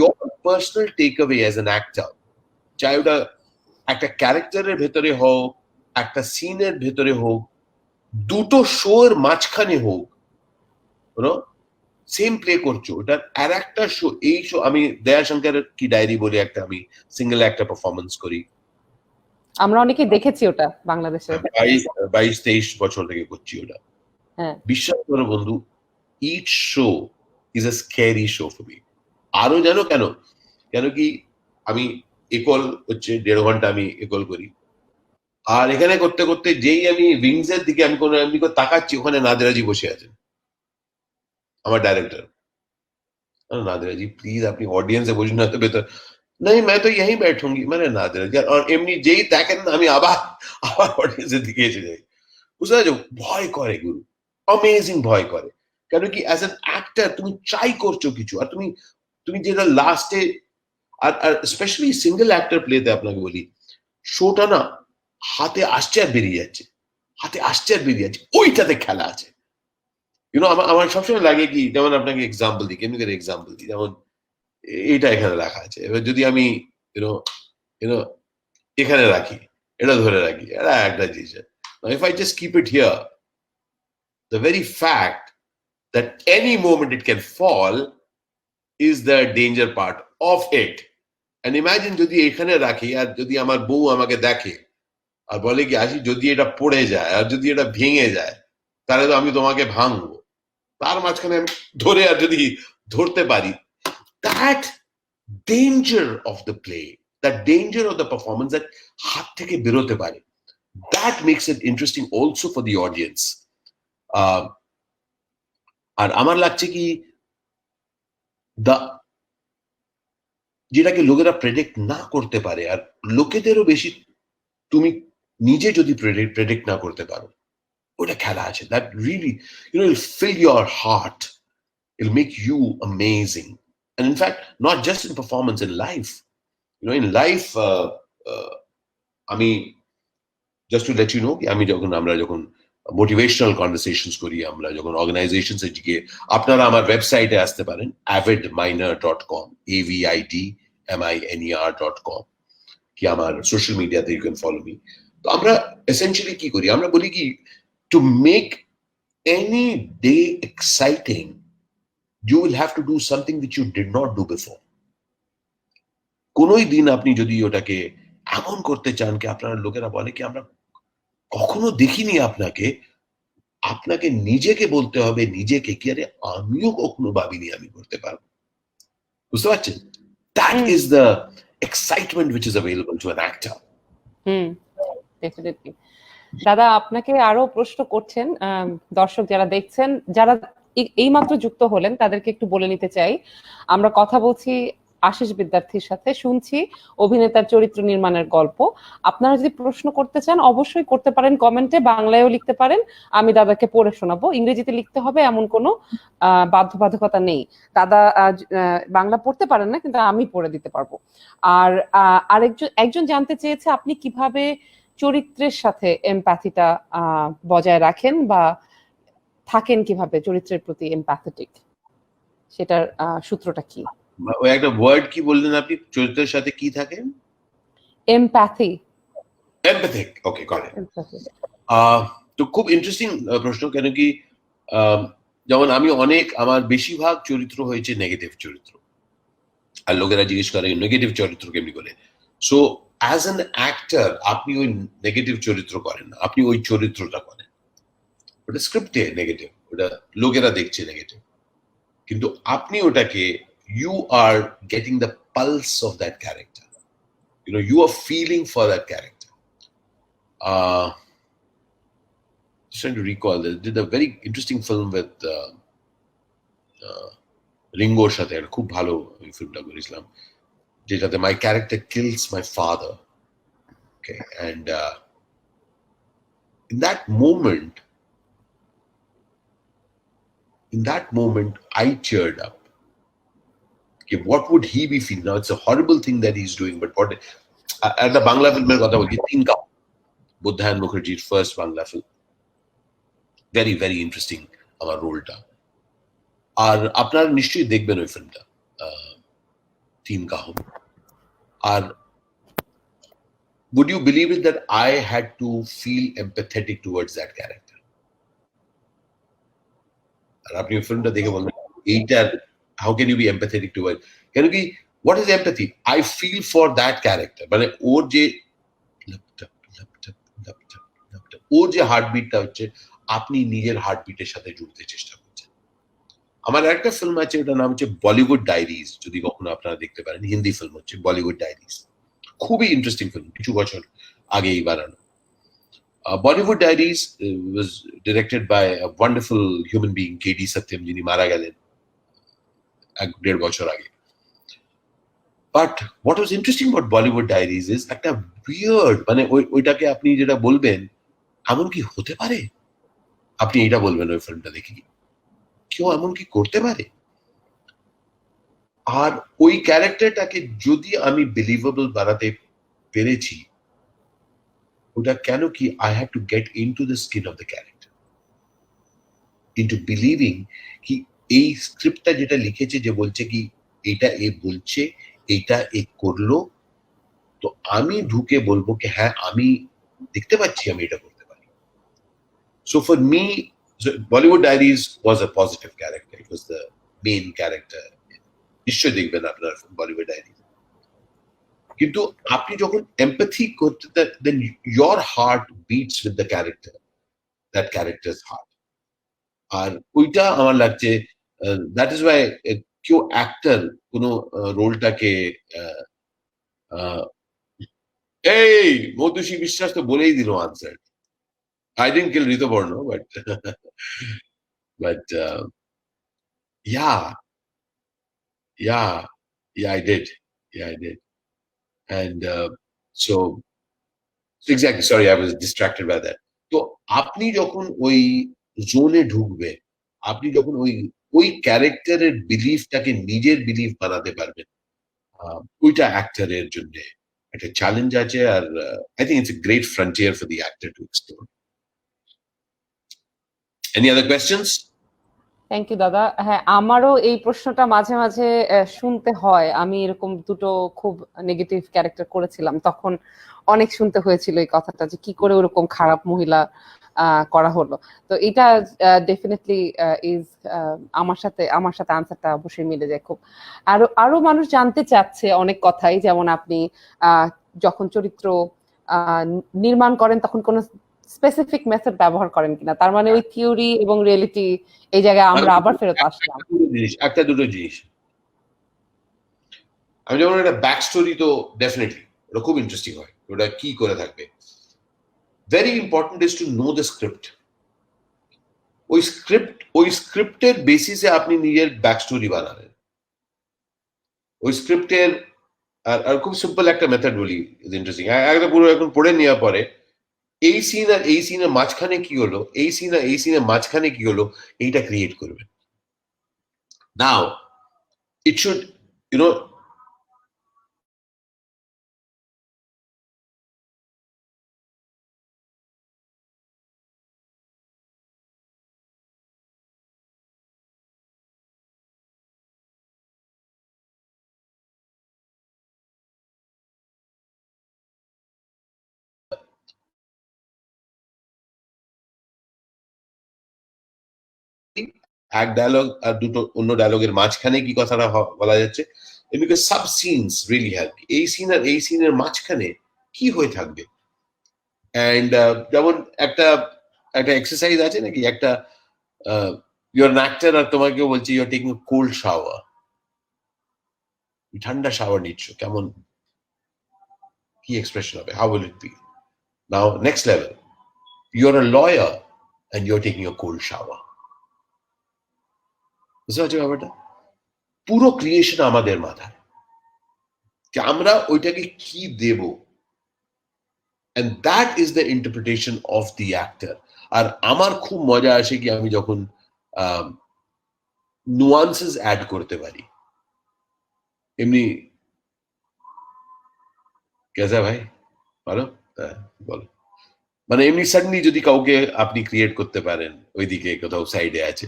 [SPEAKER 2] your personal takeaway as an actor, চাই ওটা একটা ক্যারেক্টারের ভেতরে হোক, একটা সিনের ভেতরে হোক, দুটো শোর মাঝখানে হোক, সেম প্লে করছো, ওটার আর একটা শো, এই শো আমি দয়াশঙ্কর কি ডায়েরি বলে একটা আমি সিঙ্গেল একটা পারফরমেন্স করি,
[SPEAKER 3] আমরা অনেকে দেখেছি ওটা বাংলাদেশে,
[SPEAKER 2] 22-23 বছর থেকে করছি ওটা। বিশ্বাস করো বন্ধু, each show is a scary show for me. আরো জানো কেন? কেন কি, আমি একল হচ্ছে 1.5 ঘন্টা আমি একল করি, আর এখানে করতে করতে যেই আমি উইংস এর দিকে আমি এমনি করে তাকাচ্ছি, ওখানে নাদিরাজি বসে আছেন, আমার ডাইরেক্টর। নাদিরাজি প্লিজ আপনি অডিয়েন্সে বসুন না, তো বেতর नहीं मैं तो यहीं बैठूंगी, मैंने नादिरा जी, और এমনি যেই দেখেন আমি আবার অডিয়েন্সের দিকে এসে যাই। বুঝতে পারছো, ভয় করে গুরু, অ্যামেজিং ভয় করে। কেন কি, অ্যাজ অ্যান অ্যাক্টর তুমি ট্রাই করছো কিছু, আর তুমি যেটা লাস্টে, আর স্পেশালি সিঙ্গেল অ্যাক্টর প্লেতে আপনাকে বলি, শোটা না হাতে আসছে আর বেরিয়ে যাচ্ছে, হাতে আসছে আর বেরিয়ে যাচ্ছে, ওইটাতে খেলা আছে। আমার সবসময় লাগে কি, যেমন আপনাকে এক্সাম্পল দিই, কেমনি করে এক্সাম্পল দিই, যেমন এইটা এখানে রাখা আছে, এবার যদি আমি এখানে রাখি, এটা ধরে রাখি, এটা একটা জিনিস। If I just keep it here, the very fact that any moment it can fall is the danger part of it. And imagine যদি এখানে রাখি, আর যদি আমার বউ আমাকে দেখে আর বলে কি আসি, যদি এটা পড়ে যায় আর যদি এটা ভেঙে যায়, তাহলে তো আমি তোমাকে ভাঙবো, তার মাঝখানে আমি ধরে, আর যদি ধরতে পারি, that danger of the play, that danger of the performance, that হাত থেকে বেরোতে পারে, that makes it interesting also for the audience. আর আমার লাগছে কি, যেটাকে লোকেরা প্রেডিক্ট না করতে পারে, আর লোকেদেরও বেশি তুমি নিজে যদি প্রেডিক্ট না করতে পারো, ওটা খেলা আছে, that really it'll fill your heart, it'll make you amazing. And in fact, not just in performance, in life, in life, just to let you know, আমরা যখন মোটিভেশনাল কনভারসেশনস করি, আমরা যখন অর্গানাইজেশনস এ গিয়ে, আপনারা আমার ওয়েবসাইটে আসতে পারেন, avidminer.com, avidminer.com, কি আমার সোশ্যাল মিডিয়াতে ইউ ক্যান ফলো মি। তো আমরা এসেনশিয়ালি কি করি, আমরা বলি কি, to make any day exciting, you will have to do something which you did not do before. কোনোই দিন আপনি যদি ওটাকে এমন করতে চান কি আপনার লোকেরা বলে কি আমরা কখনো দেখিনি আপনাকে নিজেকে বলতে হবে, নিজেকে কি, আরে আমিও কখনো ভাবিনি আমি করতে পারবো। বুঝতে পারছেন? That is the excitement which is available to an actor.
[SPEAKER 3] Definitely. দাদা, আপনাকে আরো প্রশ্ন করছেন দর্শক যারা দেখছেন, যারা এইমাত্র যুক্ত হলেন, তাদেরকে একটু বলে নিতে চাই, আমরা কথা বলছি আশিস বিদ্যার্থীর সাথে শুনছি অভিনেতার চরিত্র নির্মাণের গল্প। আপনারা যদি প্রশ্ন করতে চান অবশ্যই করতে পারেন কমেন্টে, বাংলায়ও লিখতে পারেন, আমি দাদাকে পড়ে শোনাবো। ইংরেজিতে লিখতে হবে এমন কোনো বাধ্যবাধকতা নেই। দাদা বাংলা পড়তে পারেন না, কিন্তু আমি পড়ে দিতে পারবো। আর একজন জানতে চেয়েছে আপনি কিভাবে চরিত্রের সাথে এমপ্যাথিটা বজায় রাখেন বা থাকেন কিভাবে চরিত্রের প্রতি এমপ্যাথেটিক, সেটার সূত্রটা কি?
[SPEAKER 2] ওই একটা ওয়ার্ড কি বললেন আপনি, চরিত্রের সাথে কি থাকেন?
[SPEAKER 3] Empathy.
[SPEAKER 2] Empathic, okay, got it.
[SPEAKER 3] Empathy.
[SPEAKER 2] তো খুব ইন্টারেস্টিং প্রশ্ন, কেন কি যেমন আমি আমার বেশিরভাগ চরিত্র হয়েছে নেগেটিভ চরিত্র, আর লোকেরা জিজ্ঞেস করে নেগেটিভ চরিত্র কেমনি করে। সো অ্যাজ অ্যান অ্যাক্টর আপনি ওই নেগেটিভ চরিত্র করেন না, আপনি ওই চরিত্রটা করেন। ওটা স্ক্রিপ্টে নেগেটিভ, ওটা লোকেরা দেখছে নেগেটিভ, কিন্তু আপনি ওটাকে you are getting the pulse of that character, you are feeling for that character. Just trying to recall, they did a very interesting film with Ringo সাথে, খুব ভালো ফিল্মটা করেছিলাম, যেটাতে my character kills my father, okay, and in that moment I cheered up. Okay, what would he be feeling? Now it's a horrible thing that he's doing, but what at the Bangla film kotha bolchi, Tinka, Buddhayan Mukherjee's first Bangla film, very very interesting amar role ta, আর আপনারা নিশ্চয়ই দেখবেন ওই ফিল্মটা, Tinka Hum. R would you believe it that I had to feel empathetic towards that character? আর আপনি ওই ফিল্মটা দেখে বলবেন এইটার how can you be empathetic towards? Can you be, what is empathy? I feel for that character. মানে ওর যে ওর যে হার্টবিটটা হচ্ছে, আপনি নিজের হার্টবিটের সাথে জুড়তে চেষ্টা করছেন। আমার একটা ফিল্ম আছে, ওটার নাম হচ্ছে বলিউড ডায়েরিজ, যদি কখনো আপনারা দেখতে পারেন, হিন্দি ফিল্ম হচ্ছে বলিউড ডায়েরিজ, খুবই ইন্টারেস্টিং ফিল্ম, কিছু বছর আগেই বানানো। Bollywood diaries was directed by a wonderful human being, KD Satyam, যিনি মারা গেলেন 1.5 বছর আগে। But what was interesting about Bollywood diaries is একটা উইয়ার্ড, মানে ওইটাকে আপনি যেটা বলবেন এমন কি হতে পারে, আপনি এটা বলবেন ওই ফিল্মটা দেখে, কেউ এমন কি করতে পারে। আর ওই ক্যারেক্টারটাকে যদি আমি বিলিভেবল বানাতে পেরেছি, ওটা কেন কি I have to get into the skin of the character, into believing কি এই স্ক্রিপ্টটা যেটা লিখেছে, যে বলছে কি এটা এ বলছে, এটা এ করলো, তো আমি ঢুকে বলবো কি হ্যাঁ আমি দেখতে পাচ্ছি আমি এটা করতে পারি। So for me Bollywood diaries was a positive character, it was the main character. নিশ্চয়ই দেখবেন আপনার বলিউড ডায়েরিজ। কিন্তু আপনি যখন এমপ্যাথি করতে, then your heart beats with the character, that character's heart. আর ওইটা আমার লাগছে, দ্যাট ইজ ওয়াই কেউ অ্যাক্টর কোনো রোলটাকে, এই মধুশ্রী বিশ্বাস তো বলেই দিল answer, I didn't kill Rituparna, but yeah, I did, and so exactly. Sorry, I was distracted by that. তো আপনি যখন ওই জোনে ঢুকবেন, আপনি যখন ওই ক্যারেক্টারের বিলিফটাকে নিজের বিলিফ বানাতে পারবেন, ওইটা অ্যাক্টরের জন্য একটা চ্যালেঞ্জ আছে, আর I think it's a great frontier for the actor to explore. Any other questions?
[SPEAKER 3] Thank you দাদা। হ্যাঁ, আমারও এই প্রশ্নটা মাঝে মাঝে শুনতে হয়। আমি এরকম দুটো খুব নেগেটিভ ক্যারেক্টার করেছিলাম, তখন অনেক শুনতে হয়েছিল এই কথাটা, যে কি করে ওরকম খারাপ মহিলা করা হলো। তো এটা ডেফিনেটলি ইজ আমার সাথে আনসারটা অবশ্যই মিলে যায় খুব। আরো মানুষ জানতে চাচ্ছে অনেক কথাই, যেমন আপনি যখন চরিত্র নির্মাণ করেন তখন কোন স্পেসিফিক মেথড ব্যবহার করেন কিনা, তার মানে ওই থিওরি এবং রিয়েলিটি এই জায়গায় আমরা আবার ফেরত আসলাম।
[SPEAKER 2] একটা দুটো জিনিস আমি যেমন একটা ব্যাক স্টোরি, তো ডেফিনেটলি ওটা খুব ইন্টারেস্টিং হয়, ওটা কি করে থাকবে। Very important is to know the script. ওই স্ক্রিপ্টের বেসিসে আপনি নিজের ব্যাক স্টোরি বানাবেন। ওই স্ক্রিপ্টের আর খুব সিম্পল একটা মেথড বলি, ইন্টারেস্টিং, একটা পুরো এখন পড়ে নেওয়ার পরে এই সিন আর এই সিনের মাঝখানে কি হলো, এই সিন আর এই সিনের মাঝখানে কি হলো, এইটা ক্রিয়েট করবে। Now it should, you know, এক ডায়লগ আর দুটো অন্য ডায়লগের মাঝখানে কি কথাটা বলা যাচ্ছে, because sub scenes really help. এই সিন আর এই সিনের মাঝখানে কি হয়ে থাকবে, অ্যান্ড যেমন একটা একটা এক্সারসাইজ আছে নাকি, একটা ইউর অ্যান অ্যাক্টর আর তোমাকে বলছি ইউর টেকিং কোল্ড শাওয়ার, ঠান্ডা শাওয়ার নিচ্ছ, কেমন কি এক্সপ্রেশন হবে, how will it be? Now next level, your a law and your taking a cold shower. বুঝতে পারছো ব্যাপারটা? পুরো ক্রিয়েশন আমাদের মাথায়, যে আমরা ওইটাকে কি দেব, and that is the interpretation of the actor. আর আমার খুব মজা আসে কি আমি যখন নুয়ান্সেস অ্যাড করতে পারি। এমনি কেসা ভাই বলো, হ্যাঁ বলো, মানে এমনি সাডেনলি যদি কাউকে আপনি ক্রিয়েট করতে পারেন, ওইদিকে কোথাও সাইডে আছে,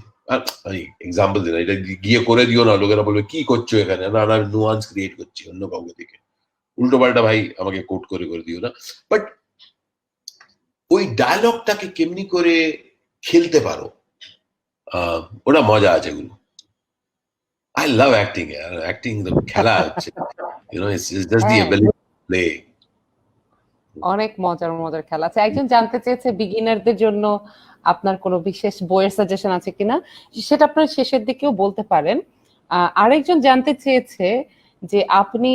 [SPEAKER 2] আমি এক্সাম্পল দিলাম, এটা গিয়ে করে দিও না, লোকেরা বলবে কি করছো এখানে, না না নুয়ান্স ক্রিয়েট করছি অন্য কাউকে দেখে, উল্টো পাল্টা ভাই আমাকে কোট করে দিও না, বাট ওই ডায়লগটাকে কেমনি করে খেলতে পারো, ওটা মজা আছে এগুলো। I love acting. Acting the খেলা হচ্ছে, you know, it's just the ability to play.
[SPEAKER 3] অনেক মজার মজার খেলা আছে। একজন জানতে চেয়েছে বিগিনারদের জন্য আপনার কোনো বিশেষ বইয়ের সাজেশন আছে কিনা, সেটা আপনার শেষের দিকেও বলতে পারেন। আরেকজন জানতে চেয়েছে যে আপনি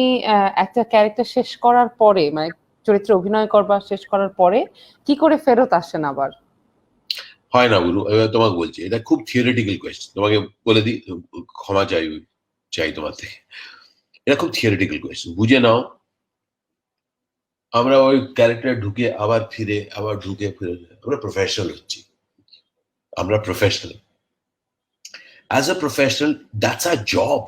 [SPEAKER 3] একটা ক্যারেক্টার শেষ করার পরে, মানে চরিত্রে অভিনয় করবার শেষ করার পরে কি করে ফেরত আসেন আবার?
[SPEAKER 2] হয় না গুরু, এবার তোমাকে বলছি, এটা খুব থিওরিটিক্যাল কোয়েশ্চেন, তোমাকে বলে দিই, ক্ষমা চাই তোমার থেকে, এটা খুব থিওরিটিক্যাল কোয়েশ্চেন, বুঝে নাও। আমরা ওই ক্যারেক্টার ঢুকে আবার ফিরে, আবার ঢুকে ফিরে, আমরা প্রফেশনাল হচ্ছি, আমরা professional. As a professional that's a job.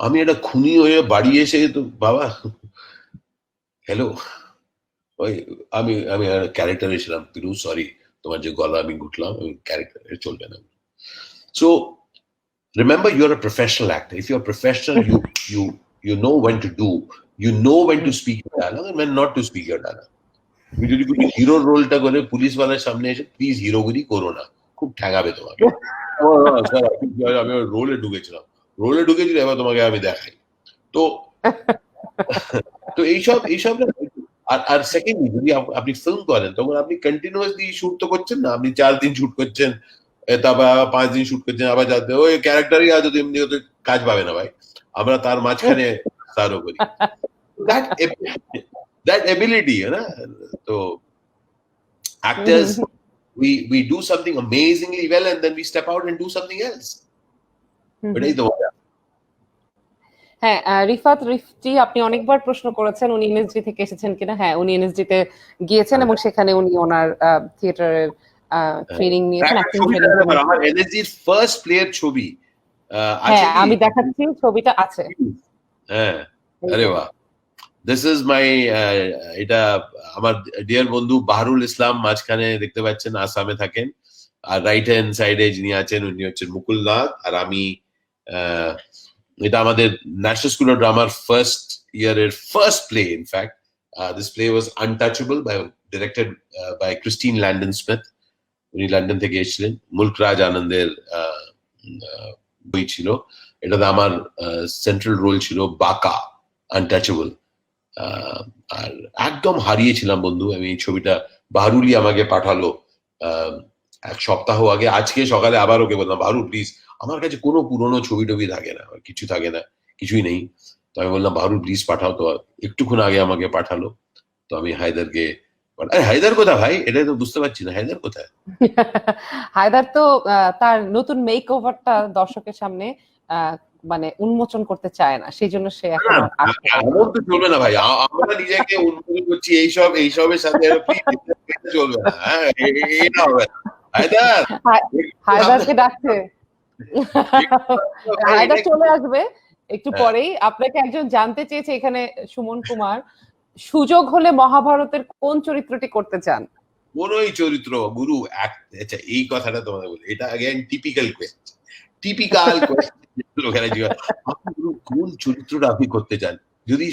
[SPEAKER 2] আমি একটা খুনি হয়ে বাড়ি এসে তো বাবা হ্যালো, ওই আমি আমি ক্যারেক্টার এসেছিলাম, পিরু সরি তোমার যে গলা আমি ঘুটলাম, আমি ক্যারেক্টার চলবে না। So remember, you're a professional actor. If you're a professional, you know when to do, you know when to speak your dialogue and when not to speak your dialogue. তুমি যদি কোনো হিরোর রোলটা করে পুলিশ ওয়ালার সামনে এসে প্লিজ হিরোগিরি করো না, খুব ঠ্যাঙাবে তোমাকে। আমি রোলে ঢুকেছিলাম, এবার তোমাকে আমি দেখাই। তো তো এইসব আর সেকেন্ডলি যদি আপনি ফিল্ম করেন, তখন আপনি কন্টিনিউয়াসলি শুট তো করছেন না, আপনি 4 দিন শুট করছেন, তারপর 5 দিন শুট করছেন, আবার যাতে ওই ক্যারেক্টারই আজ এমনি হতে কাজ পাবে না ভাই, আমরা তার মাঝখানে সারও করি। that ability, না? তো actors, we do something amazingly well and then we step out and do something else. এটাই তো মজা।
[SPEAKER 3] হ্যাঁ, রিফাত রিফতি আপনি অনেকবার প্রশ্ন করেছেন উনি এনএসজি থেকে এসেছেন কিনা। হ্যাঁ, উনি এনএসজি তে গিয়েছেন এবং সেখানে উনি ওনার থিয়েটারের ট্রেনিং নিয়েছেন।
[SPEAKER 2] আমার এনএসজির ফার্স্ট প্লেয়ার ছবি
[SPEAKER 3] হ্যাঁ, আমি দেখাচ্ছি, ছবিটা আছে।
[SPEAKER 2] হ্যাঁ, আরে বাহ, দিস ইজ মাই, এটা আমার ডিয়ার বন্ধু বাহরুল ইসলাম, মাঝখানে দেখতে পাচ্ছেন, আসামে থাকেন, আর রাইট হ্যান্ড সাইডে যিনি আছেন উনি হচ্ছেন মুকুল নাথ, আর আমি, এটা আমাদের ন্যাশনাল স্কুল অফ ড্রামার ফার্স্ট ইয়ারের first play. In fact this play was untouchable, directed by Christine Landon Smith, উনি লন্ডন থেকে এসেছিলেন, মুল্ক রাজ আনন্দের বই ছিল, এটাতে আমার সেন্ট্রাল রোল ছিল বাকা, আনটাচেবল। আর একদম হারিয়েছিলাম বন্ধু আমি। এই ছবিটা বাহরুলই আমাকে পাঠালো 1 সপ্তাহ আগে, আজকে সকালে আবার ওকে বললাম বাহরুল প্লিজ, আমার কাছে কোনো পুরোনো ছবি টবি থাকে না, কিছু থাকে না, কিছুই নেই। তো আমি বললাম বাহরুল প্লিজ পাঠাও, তো একটুক্ষণ আগে আমাকে পাঠালো। তো আমি হায়দারকে, হায়দার কোথায় ভাই, এটাই তো বুঝতে পারছি না, হায়দার কোথায়?
[SPEAKER 3] হায়দার তো তার নতুন মেক ওভারটা দর্শকের সামনে মানে উন্মোচন করতে চায় না, সেই জন্য সে এখন আর আসতে পারে না।
[SPEAKER 2] এমন তো চলবে না ভাই, আমরা নিজেকে উন্মোচন করছি এইসবের সাথে চলবে না। হ্যাঁ, এটা হবে না। হায়দার,
[SPEAKER 3] হায়দারকে ডাকছে, হায়দার চলে আসবে একটু পরেই। আপনাকে একজন জানতে চেয়েছে এখানে, সুমন কুমার, সুযোগ হলে মহাভারতের কোন চরিত্রটি করতে চান?
[SPEAKER 2] কোনই চরিত্র গুরু। আচ্ছা, এই কথাটা তোমাদের বলি, এটা again typical question, typical question লোকেরা জিজ্ঞাসা, আপনি গুরু কোন চরিত্রটা আপনি করতে চান? যদি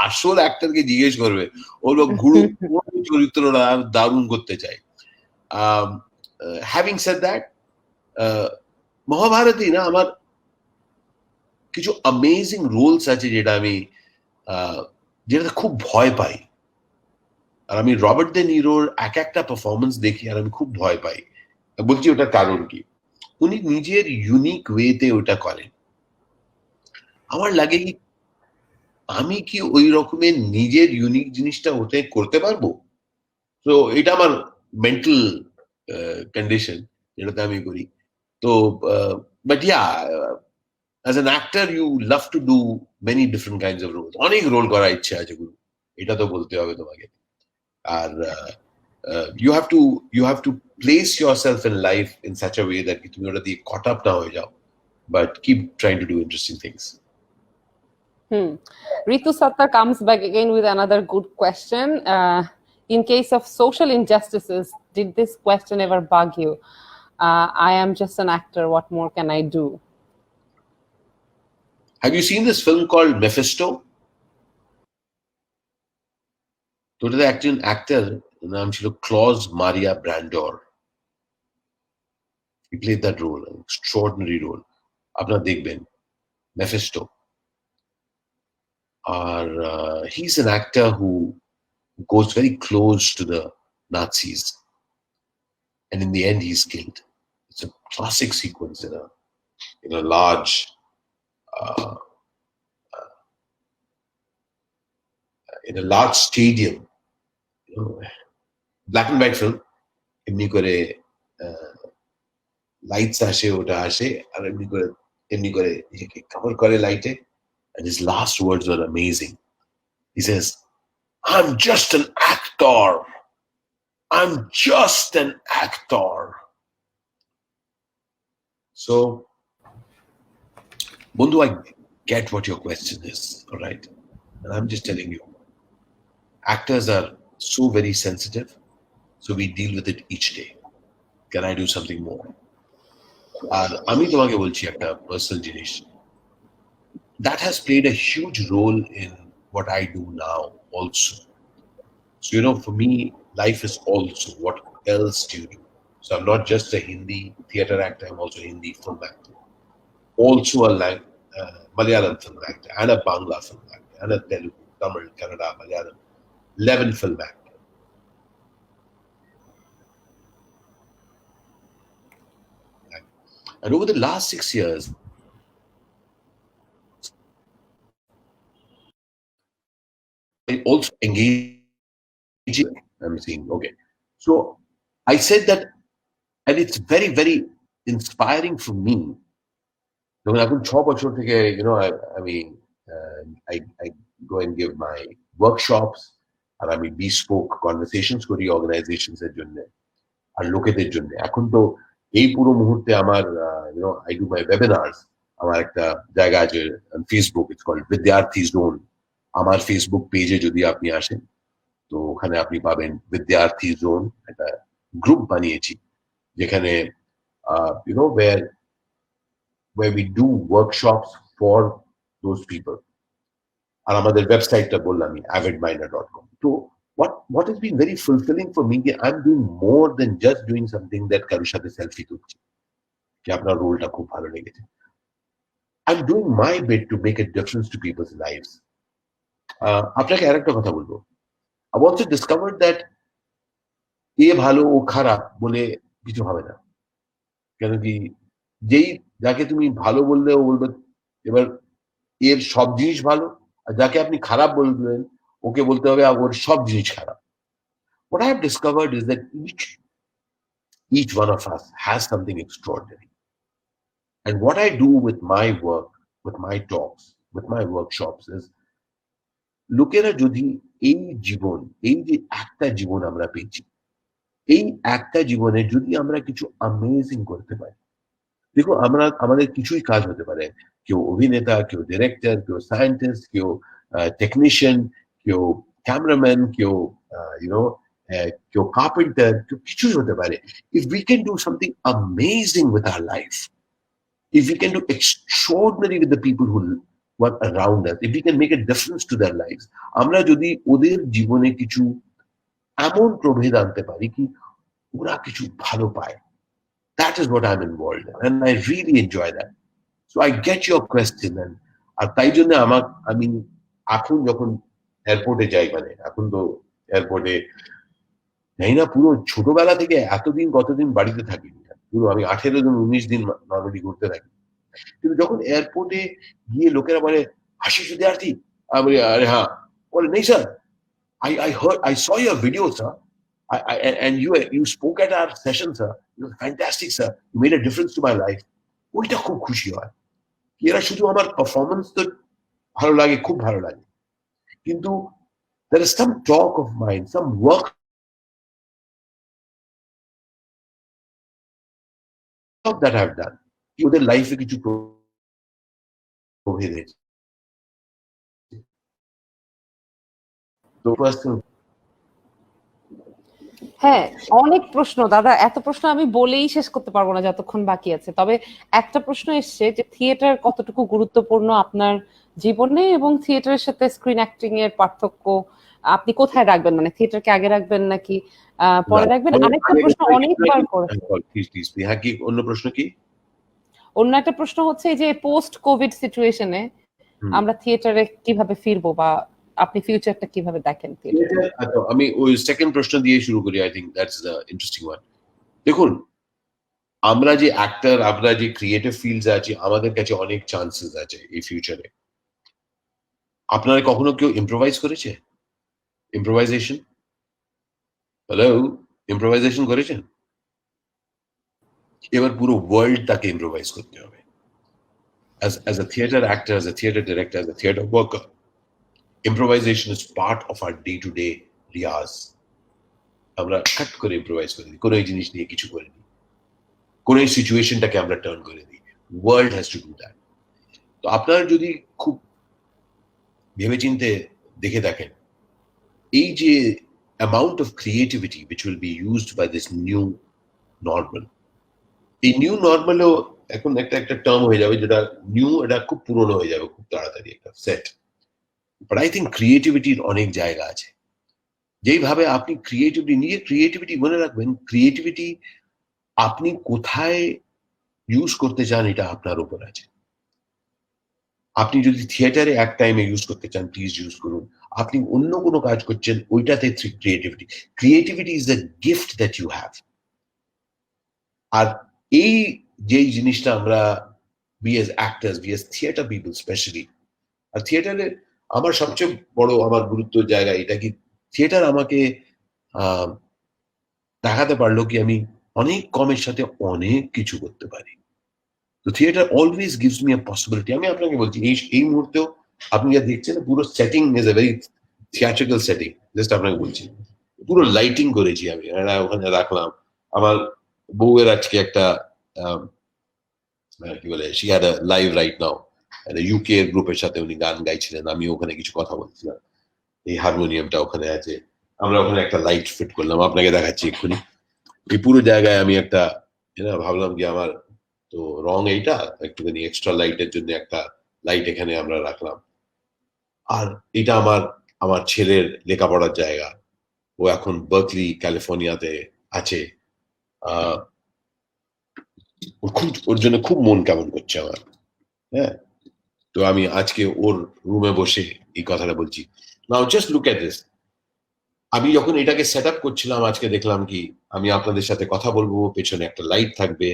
[SPEAKER 2] আসল অ্যাক্টরকে জিজ্ঞেস করবে, ওর গুরু কোন চরিত্রটা দারুণ করতে চাই। হ্যাভিং সেড দ্যাট, মহাভারতই না, আমার কিছু অ্যামেজিং রোলস আছে যেটাতে খুব ভয় পাই। আর আমি রবার্ট দে নিরোর একটা পারফরমেন্স দেখি আর আমি খুব ভয় পাই। বলছি ওটার কারণ কি, উনি নিজের ইউনিক ওয়েতে ওটা করেন। আমার লাগে কি আমি কি ওই রকমের নিজের ইউনিক জিনিসটা ওতে করতে পারবো? তো এটা আমার মেন্টাল কন্ডিশন, যেটাতে আমি করি। তো but yeah, as an actor you love to do many different kinds of roles. অনেক রোল করার ইচ্ছা আছে গুরু, এটা তো বলতে হবে তোমাকে। আর you have to place yourself in life in such a way that তুমি ওটা দিয়ে caught up না হয়ে যাও, but keep trying to do interesting things.
[SPEAKER 3] Ritu Sattar comes back again with another good question. In case of social injustices, did this question ever bug you? I am just an actor, what more can I do?
[SPEAKER 2] Have you seen this film called Mephisto? তো ওটাতে একজন actor নাম ছিল Klaus Maria Brandauer. He played that role, an extraordinary role. আপনারা দেখবেন Mephisto. He's an actor who goes very close to the Nazis, and in the end he's killed. It's a classic sequence in a large stadium, black and white film. এমনি করে lights আসে, ওটা আসে, আর এমনি করে নিজেকে কভার করে লাইটে, and his last words were amazing. He says, I'm just an actor. I'm just an actor. So, Bundu, I get what your question is, all right? And I'm just telling you, actors are so very sensitive, so we deal with it each day. Can I do something more? আর আমি তোমাকে বলছি একটা personal জিনিস, that has played a huge role in what I do now also. So, for me, life is also what else do you do? So I'm not just a Hindi theater actor, I'm also a Hindi film actor, also a Malayalam film actor, and a Bangla film actor, and a Telugu, Tamil, Kannada, Malayalam, 11 film actor. And over the last 6 years, I also engage. I'm saying, okay. So I said that, and it's very, very inspiring for me. When I go and give my workshops, and I bespoke conversations করি organizations এর জন্য আর লোকেদের জন্য। এখন তো এই পুরো মুহূর্তে আমার I do my webinars. আমার একটা জায়গা আছে Facebook, it's called Vidyarthi zone. আমার ফেসবুক পেজে যদি আপনি আসেন, তো ওখানে আপনি পাবেন বিদ্যার্থী জোন, একটা গ্রুপ বানিয়েছি যেখানে where we do workshops for those people. আর আমাদের ওয়েবসাইটটা বললাম avidminer.com. তো what has been very fulfilling for me, I'm doing more than just doing something that কারোর সাথে সেলফি তুলছি যে আপনার রোলটা খুব ভালো লেগেছে। I'm doing my bit to make a difference to people's lives. আপনাকে আরেকটা কথা বলবো, I've also discovered that এ ভালো ও খারাপ বলে কিছু হবে না। কেন কি, যাকে তুমি ভালো বললে ও বলবে এবার এর সব জিনিস ভালো, আর যাকে আপনি খারাপ বলবেন ওকে বলতে হবে ওর সব জিনিস খারাপ। What I have discovered is that each one of us has something extraordinary. And what I do with my work, with my talks, with my workshops is লোকেরা যদি এই জীবন, এই যে একটা জীবন আমরা পেয়েছি, এই একটা জীবনে যদি আমরা কিছু অ্যামেজিং করতে পারি, দেখো আমরা আমাদের কিছুই কাজ হতে পারে, কেউ অভিনেতা, কেউ ডিরেক্টর, কেউ সায়েন্টিস্ট, কেউ টেকনিশিয়ান, কেউ ক্যামেরাম্যান, কেউ ইউনো কেউ কার্পেন্টার, কেউ কিছুই হতে পারে। If we can do something amazing with our life, if we can do extraordinary with the people who are around us, if we can make a difference to their lives, আমরা যদি ওদের জীবনে কিছু এমন প্রভেদ আনতে পারি কি ওরা কিছু ভালো পায়, that is what I'm involved in and I really enjoy that. So I get your question and আর তাই জন্য আমি এখন যখন এয়ারপোর্টে যাই, মানে এখন তো এয়ারপোর্টে জানি না, পুরো ছোটবেলা থেকে এতদিন কতদিন বাড়িতে থাকি, পুরো আমি 18 দিন 19 দিন নর্মালি ঘুরতে থাকি, কিন্তু যখন এয়ারপোর্টে গিয়ে লোকেরা বলে আশিস বিদ্যার্থী, আমি বলি আরে হ্যাঁ, বলে নেই sir, I saw your video sir, and you spoke at our session sir, it was fantastic sir, you made a difference to my life. ওইটা খুব খুশি হয়। এরা শুধু আমার পারফরমেন্স তো ভালো লাগে, খুব ভালো লাগে, কিন্তু there is some talk of mine, some work that I've done, কি ওদের লাইফে কিছু প্রভেদ আছে। তো
[SPEAKER 3] হ্যাঁ, অনেক প্রশ্ন দাদা, এত প্রশ্ন আমি বলেই শেষ করতে পারবো না যতক্ষণ বাকি আছে। তবে একটা প্রশ্ন এসছে যে থিয়েটার কতটুকু গুরুত্বপূর্ণ আপনার জীবনে এবং থিয়েটারের সাথে স্ক্রিন অ্যাক্টিং এর পার্থক্য আপনি কোথায় রাখবেন, মানে থিয়েটারকে আগে রাখবেন নাকি পরে রাখবেন? আরেকটা প্রশ্ন অনেকবার করেছে,
[SPEAKER 2] হ্যাঁ, কি অন্য প্রশ্ন? কি
[SPEAKER 3] অন্য একটা প্রশ্ন হচ্ছে যে পোস্ট কোভিড সিচুয়েশনে আমরা থিয়েটারে কিভাবে ফিরবো বা আপনি ফিউচারটা কিভাবে দেখেন?
[SPEAKER 2] আচ্ছা, আমি ওই সেকেন্ড প্রশ্ন দিয়ে শুরু করি। I think that's the interesting one. দেখুন, আমরা যে অ্যাক্টর, আমরা যে ক্রিয়েটিভ ফিল্ডে আছি, আমাদের কাছে অনেক চান্সেস আছে এই ফিউচারে। আপনারা কখনো কেউ ইম্প্রোভাইজ করেছে? ইম্প্রোভাইজেশন, হ্যালো, ইম্প্রোভাইজেশন করেছেন? এবার পুরো ওয়ার্ল্ড তাকে ইম্প্রোভাইজ করতে হবে। as a theater actor, as a theater director, as a theater worker, improvisation is part of our day-to-day Riaz. আমরা কাট করে ইম্প্রোভাইজ করে দিই, কোনো এই জিনিস নিয়ে কিছু করে দিই, কোনো এই সিচুয়েশনটাকে আমরা টার্ন করে দিই। World has to do that. তো আপনারা যদি খুব ভেবেচিন্তে দেখে দেখেন, এই যে amount of creativity which will be used by this new normal, এই নিউ নর্মালও এখন একটা টার্ম হয়ে যাবে, যেটা নিউ, এটা খুব পুরনো হয়ে যাবে খুব তাড়াতাড়ি, একটা সেট। বাট আই থিঙ্ক ক্রিয়েটিভিটির অনেক জায়গা আছে। যেইভাবে আপনি ক্রিয়েটিভিটি, নিজের ক্রিয়েটিভিটি মনে রাখবেন, ক্রিয়েটিভিটি আপনি কোথায় ইউজ করতে চান এটা আপনার উপর আছে। আপনি যদি থিয়েটারে এক টাইমে ইউজ করতে চান, প্লিজ ইউজ করুন। আপনি অন্য কোনো কাজ করছেন, ওইটাতে creativity is the gift that you have. আর এই যেই জিনিসটা আমরা we as actors, we as theater people especially, আর থিয়েটারে আমার সবচেয়ে বড় আমার গুরুত্ব জায়গা এটা কি, থিয়েটার আমাকে দেখাতে পারলো কি আমি অনেক কমের সাথে অনেক কিছু করতে পারি। তো theatre always gives me a possibility. আমি আপনাকে বলছি, এই মুহূর্তেও আপনি যা দেখছেন, পুরো setting is a very theatrical setting. Just আপনাকে বলছি, পুরো লাইটিং করেছি আমি, ওখানে রাখলাম। আমার বউয়ের আজকে একটা কি বলে, she had a live right now, and UK এর গ্রুপের সাথে উনি গান গাইছিলেন, আমি ওখানে কিছু কথা বলছিলাম, এই হারমোনিয়ামটা ওখানে আছে, আমরা ওখানে একটা লাইট ফিট করলাম, আপনাকে দেখাচ্ছি এক্ষুনি। এই পুরো জায়গায় আমি একটা ভাবলাম কি আমার তো রং এইটা, একটুখানি এক্সট্রা লাইটের জন্য একটা লাইট এখানে আমরা রাখলাম। আর এটা আমার ছেলের লেখাপড়ার জায়গা, ও এখন বার্কলি ক্যালিফোর্নিয়াতে আছে। ওর জন্য খুব মন কেমন করছে আমার। হ্যাঁ, তো আমি আজকে ওর রুমে বসে এই কথাটা বলছি। নাও জাস্ট লুক এট দিস। আমি যখন এটাকে সেট আপ করছিলাম, আজকে দেখলাম কি আমি আপনাদের সাথে কথা বলবো, পেছনে একটা লাইট থাকবে,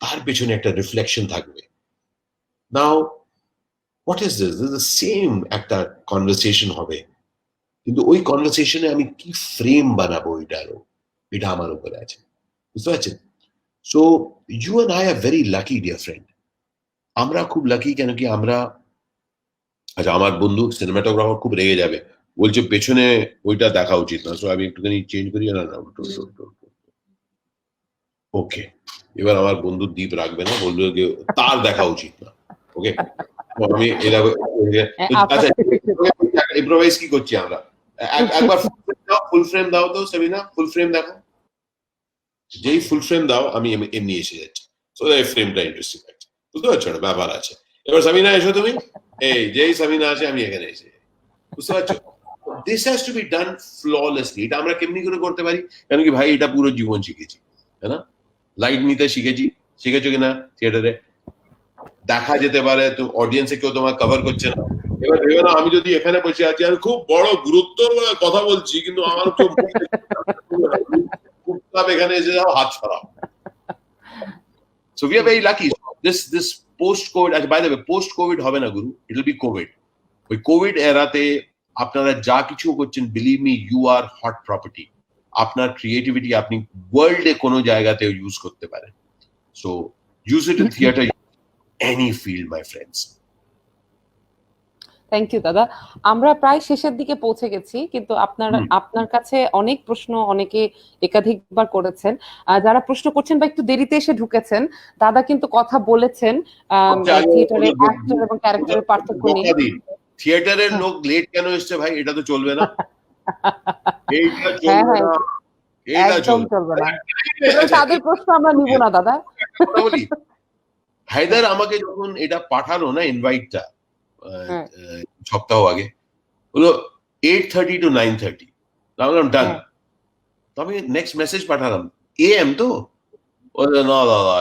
[SPEAKER 2] তার পেছনে একটা রিফ্লেকশন থাকবে। Now what is this? This the same একটা কনভারসেশন হবে, কিন্তু ওই কনভারসেশনে আমি কি ফ্রেম বানাবো এটারও, এটা আমার উপরে আছে। বুঝতে পারছেন? So you and I are very lucky, dear friend. আমরা খুব লাকি, কেন কি আমরা, আচ্ছা আমার বন্ধু সিনেমাটোগ্রাফার খুব রেগে যাবে, বলছে পেছনে ওইটা দেখা উচিত না, সো আমি একটুখানি চেঞ্জ করি না, ওকে, এবার আমার বন্ধু দ্বীপ রাখবে না, বললো যে তার দেখা উচিত না, ওকে, আমি আচ্ছা ইম্প্রোভাইজ কি করছি আমরা, একবার ফুল ফ্রেম দাও তো সাবিনা, ফুল ফ্রেম দেখো, যেই ফুল ফ্রেম দাও আমি এমনি এসে যাচ্ছি, সো এই ফ্রেমটা ইন্টারেস্টিং লাগছে, বুঝতে পারছো না, ব্যাপার আছে। এবার সাবিনা এসো তুমি, এই যেই সাবিনা আসে আমি এখানে এসে, বুঝতে পারছো, this has to be done flawlessly. এটা আমরা কেমনি করে করতে পারি, কেন কি ভাই এটা পুরো জীবন শিখেছি, তাই না, লাইট নিতে শিখেছি, শিখেছো কিনা থিয়েটারে, দেখা যেতে পারে তো অডিয়েন্সে কেউ তোমার কভার করছে না, এবার ভেবে না আমি যদি এখানে বসে আছি আমি খুব বড় গুরুত্ব কথা বলছি, কিন্তু আমার কেউ এখানে এসে যাও, হাত ছড়াও। So we are very lucky. This post COVID, by the way, post COVID হবে না গুরু, it will be COVID. ওই কোভিড এরাতে আপনারা যা কিছু করছেন, believe me, you are hot property. আপনার ক্রিয়েটিভিটি আপনি ওয়ার্ল্ডে কোনো জায়গাতে ইউজ করতে পারেন। So use it in theatre, any field my friends.
[SPEAKER 3] Thank you দাদা। আমরা প্রায় শেষের দিকে পৌঁছে গেছি, কিন্তু আপনার কাছে অনেক প্রশ্ন অনেকে একাধিকবার করেছেন। যারা প্রশ্ন করছেন বা একটু দেরিতে এসে ঢুকেছেন, দাদা কিন্তু কথা বলেছেন থিয়েটারে অ্যাক্টর এবং ক্যারেক্টারের পার্থক্য নিয়ে।
[SPEAKER 2] থিয়েটারের লোক লেট কেন এসছে ভাই, এটা তো চলবে না, এইটা চলবে না,
[SPEAKER 3] একদম চলবে না, তাদের প্রশ্ন আমরা নিব না দাদা।
[SPEAKER 2] বলি হায়দার আমাকে যখন এটা পাঠালো না ইনভাইটটা সপ্তাহ আগে, হলো 8:30 to 9:30, বললাম ডান। তো আমি নেক্সট মেসেজ পাঠালাম, AM তো, না দাদা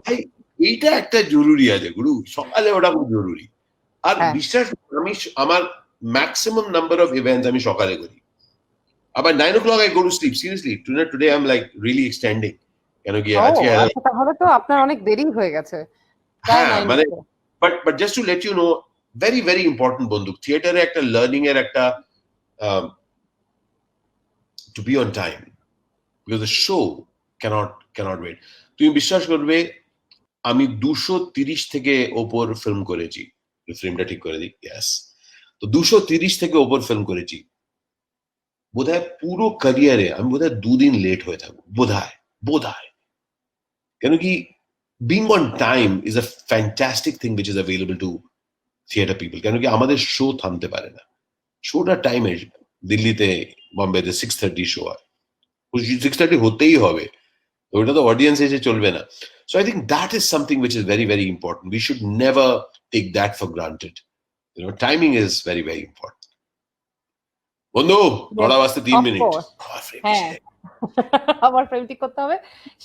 [SPEAKER 2] ভাই এইটা একটা জরুরি আছে গুরু, সকালে ওটা খুব জরুরি। আর বিশ্বাস, আমি আমার ম্যাক্সিমাম নাম্বার অফ ইভেন্টস আমি সকালে করি, আবার 9 o'clock I go to sleep. Seriously, today I'm like really extending, কেন কি আজকে
[SPEAKER 3] তাহলে তো আপনার অনেক দেরি হয়ে গেছে।
[SPEAKER 2] হ্যাঁ মানে, but just to let you know, very very important বন্ধু, থিয়েটারে একটা লার্নিং এর একটা to be on time, because the show cannot wait. তুমি বিশ্বাস করবে, আমি 230 থেকে ওপর ফিল্ম করেছি, ফিল্মটা ঠিক করে দিই, ইয়েস, তো 230 থেকে ওপর ফিল্ম করেছি, বোধহয় পুরো ক্যারিয়ারে আমি বোধহয় 2 দিন লেট হয়ে থাকবো, বোধহয়, কেন কি being on time is a fantastic thing which is available to theater people, কেন কি আমাদের শো থামতে পারে না, শোটা টাইমে, দিল্লিতে বম্বেতে 6:30 শো হয়, 6:30 হতেই হবে, ওটা তো অডিয়েন্স এসে চলবে না। So I think that is something which is very very important. We should never take that for granted. Timing is very very important. বন্ধু 9:03।
[SPEAKER 3] হ্যাঁ, আবার ফ্রেম ঠিক করতে হবে।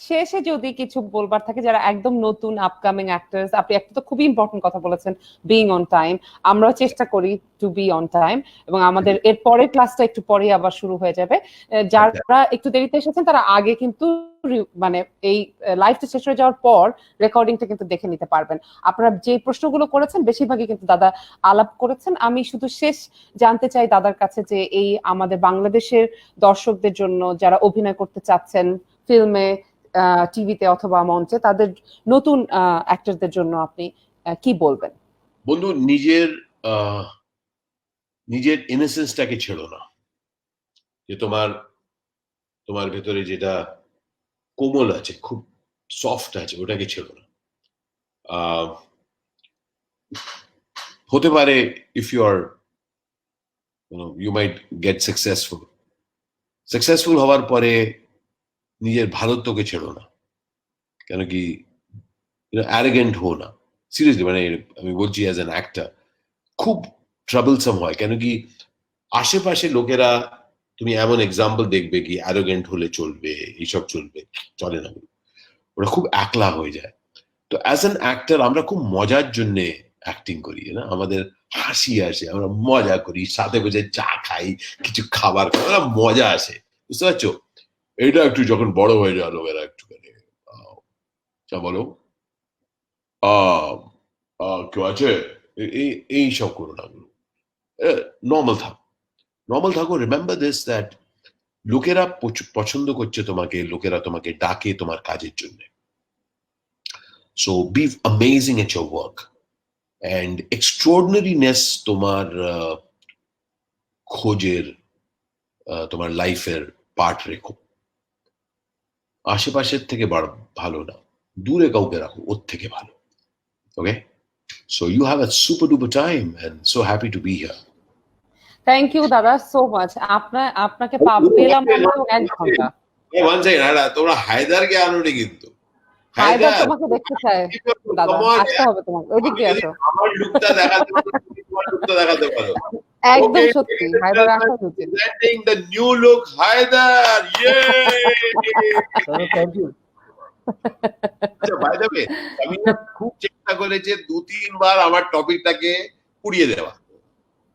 [SPEAKER 3] শেষে যদি কিছু বলবার থাকে, যারা একদম নতুন আপকামিং অ্যাক্টরস, আপনি একটা তো খুবই ইম্পর্টেন্ট কথা বলেছেন, বিং অন টাইম। আমরাও চেষ্টা করি টু বি অন টাইম, এবং আমাদের এর পরের ক্লাসটা একটু পরে আবার শুরু হয়ে যাবে। যারা একটু দেরিতে এসেছেন তারা আগে কিন্তু মানে এই লাইভটা শেষ হয়ে যাওয়ার পর রেকর্ডিংটা কিন্তু দেখে নিতে পারবেন। আপনারা যে প্রশ্নগুলো করেছেন বেশিরভাগই কিন্তু দাদা আলাপ করেছেন। আমি শুধু শেষ জানতে চাই দাদার কাছে যে এই আমাদের বাংলাদেশের দর্শকদের জন্য যারা অভিনয় করতে চাচ্ছেন ফিল্মে, টিভিতে অথবা মঞ্চে, তাদের নতুন অ্যাক্টরদের জন্য আপনি কি বলবেন?
[SPEAKER 2] বন্ধু, নিজের ইনোসেন্সটাকে ছেড়ো না, যে তোমার ভেতরে যেটা কোমল আছে, খুব সফট আছে, ওটাকে ছেড়ো না। হতে পারে if you might get successful হওয়ার পরে নিজের ভারতকে ছেড়ো না, কেন কি অ্যারোগেন্ট হো না, সিরিয়াসলি, মানে আমি বলছি অ্যাজ অ্যান অ্যাক্টর খুব ট্রাবলসাম হয়, কেন কি আশেপাশে লোকেরা, তুমি এমন এক্সাম্পল দেখবে কি অ্যারোগেন্ট হলে চলবে, এইসব চলে না, ওরা খুব একলা হয়ে যায়। তো অ্যাজ অ্যান অ্যাক্টর আমরা খুব মজার জন্য অ্যাক্টিং করি না, আমাদের হাসি আসে, আমরা মজা করি, সাথে বসে চা খাই, কিছু খাবার খাই, আমরা মজা আসে, বুঝতে পারছো? এইটা একটু যখন বড় হয়ে যায় লোকেরা একটুখানি বলো কেউ আছে, এইসব করো না, নর্মাল থাকো। রিমেম্বার দিস, দ্যাট লোকেরা পছন্দ করছে তোমাকে, লোকেরা তোমাকে ডাকে তোমার কাজের জন্য, So be amazing at your work. And extraordinariness তোমার খোঁজের তোমার লাইফের পার্ট রেখো। আশেপাশের থেকে ভালো না, দূরে কাউকে রাখো, ওর থেকে ভালো। Okay, so you have a super duper time and so happy to be here.
[SPEAKER 3] Thank you dada so much. আপনাকে পেলাম আমরা 1 ঘন্টা।
[SPEAKER 2] ওয়ান সেকেন্ড, তোমরা হায়দারকে আনোনি কিন্তু।
[SPEAKER 3] হায়দার তোমাকে দেখতে চায় দাদা, আসতে হবে তোমাকে, ওইদিক দিয়ে আসো।
[SPEAKER 2] আমার লুকটা দেখাতে পারো, তোমার লুকটা দেখাতে পারো।
[SPEAKER 3] একদম সত্যি, হায়দার আসা উচিত।
[SPEAKER 2] Presenting the new look, Haider,
[SPEAKER 4] thank you.
[SPEAKER 2] আচ্ছা, বাই দ্য ওয়ে, আমি খুব চেষ্টা করেছে 2-3 বার আমার টপিকটাকে পুড়িয়ে দেওয়া,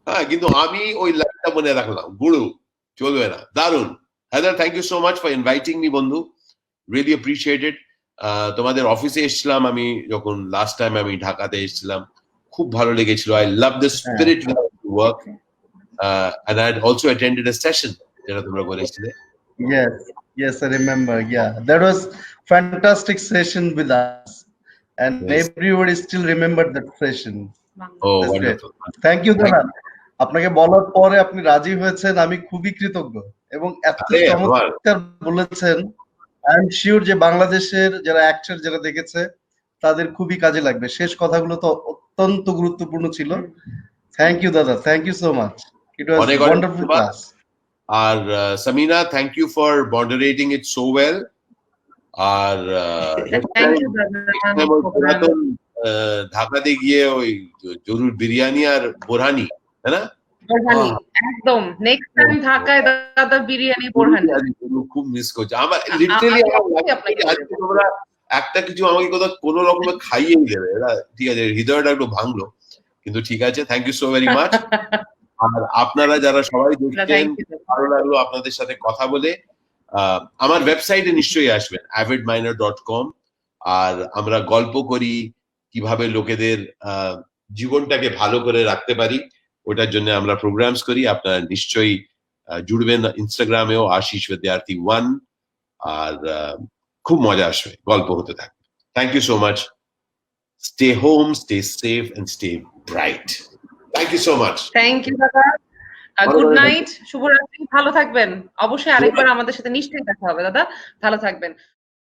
[SPEAKER 2] হ্যাঁ, কিন্তু আমি ওই লাইনটা মনে রাখলাম, গুরু চলবে না। দারুন Haider, thank you so much for inviting me বন্ধু, রিয়েলি অ্যাপ্রিশিয়েটেড। তোমাদের অফিসে এসেছিলাম আমি যখন লাস্ট টাইম আমি ঢাকাতে এসেছিলাম, খুব ভালো লেগেছিল। I love the spirit work and I had also attended a session যেটা তোমরা করেছিলে।
[SPEAKER 4] Yes, I remember. Yeah, that was fantastic session with us, and
[SPEAKER 2] Yes.
[SPEAKER 4] everybody still remembered that session.
[SPEAKER 2] Oh,
[SPEAKER 4] That's
[SPEAKER 2] wonderful.
[SPEAKER 4] Thank you, দাদা। আপনাকে বলার পরে আপনি রাজি হয়েছেন, আমি খুবই কৃতজ্ঞ। এবং এত চমৎকার বলেছেন, আই এম শিওর যে বাংলাদেশের যারা অ্যাক্টর যারা দেখেছে তাদের খুবই কাজে লাগবে। শেষ কথাগুলো তো অত্যন্ত গুরুত্বপূর্ণ ছিল। Thank you dada, thank you so much. It was
[SPEAKER 2] অনেক
[SPEAKER 4] wonderful class.
[SPEAKER 2] আর Samina, thank you for moderating it so well. আর
[SPEAKER 1] থ্যাংক ইউ দাদা।
[SPEAKER 2] ঢাকাতে গিয়ে ওই জরুর বিরিয়ানি আর বোরহানি, তাই না?
[SPEAKER 1] বোরহানি একদম নেক্সট টাইম ঢাকায় দাদা বিরিয়ানি বোরহানি
[SPEAKER 2] খুব মিস করছি। আমার লিটারালি আজকে তোমরা একটা কিছু আমাকে কোনো রকমে খাইয়ে দেবে, ঠিক আছে, হৃদয়টা একটু ভাঙলো, কিন্তু ঠিক আছে, thank you so very much. আর আপনারা যারা সবাই দেখছেন, ভালো লাগলো আপনাদের সাথে কথা বলে। আমার ওয়েবসাইটে নিশ্চয়ই আসবেন, avidminer.com। আর আমরা গল্প করি কিভাবে লোকেদের জীবনটাকে ভালো করে রাখতে পারি, ওটার জন্য আমরা প্রোগ্রামস করি। আপনারা নিশ্চয়ই জুড়বেন ইনস্টাগ্রামেও, আশিস বিদ্যার্থী 1। আর খুব মজা আসবে, গল্প হতে থাকবে। Thank you so much. Stay home, stay safe and stay bright. Thank you so much.
[SPEAKER 1] Thank you দাদা। গুড নাইট, শুভরাত্রি, ভালো থাকবেন। অবশ্যই আরেকবার আমাদের সাথে নিশ্চয়ই দেখা হবে দাদা, ভালো থাকবেন।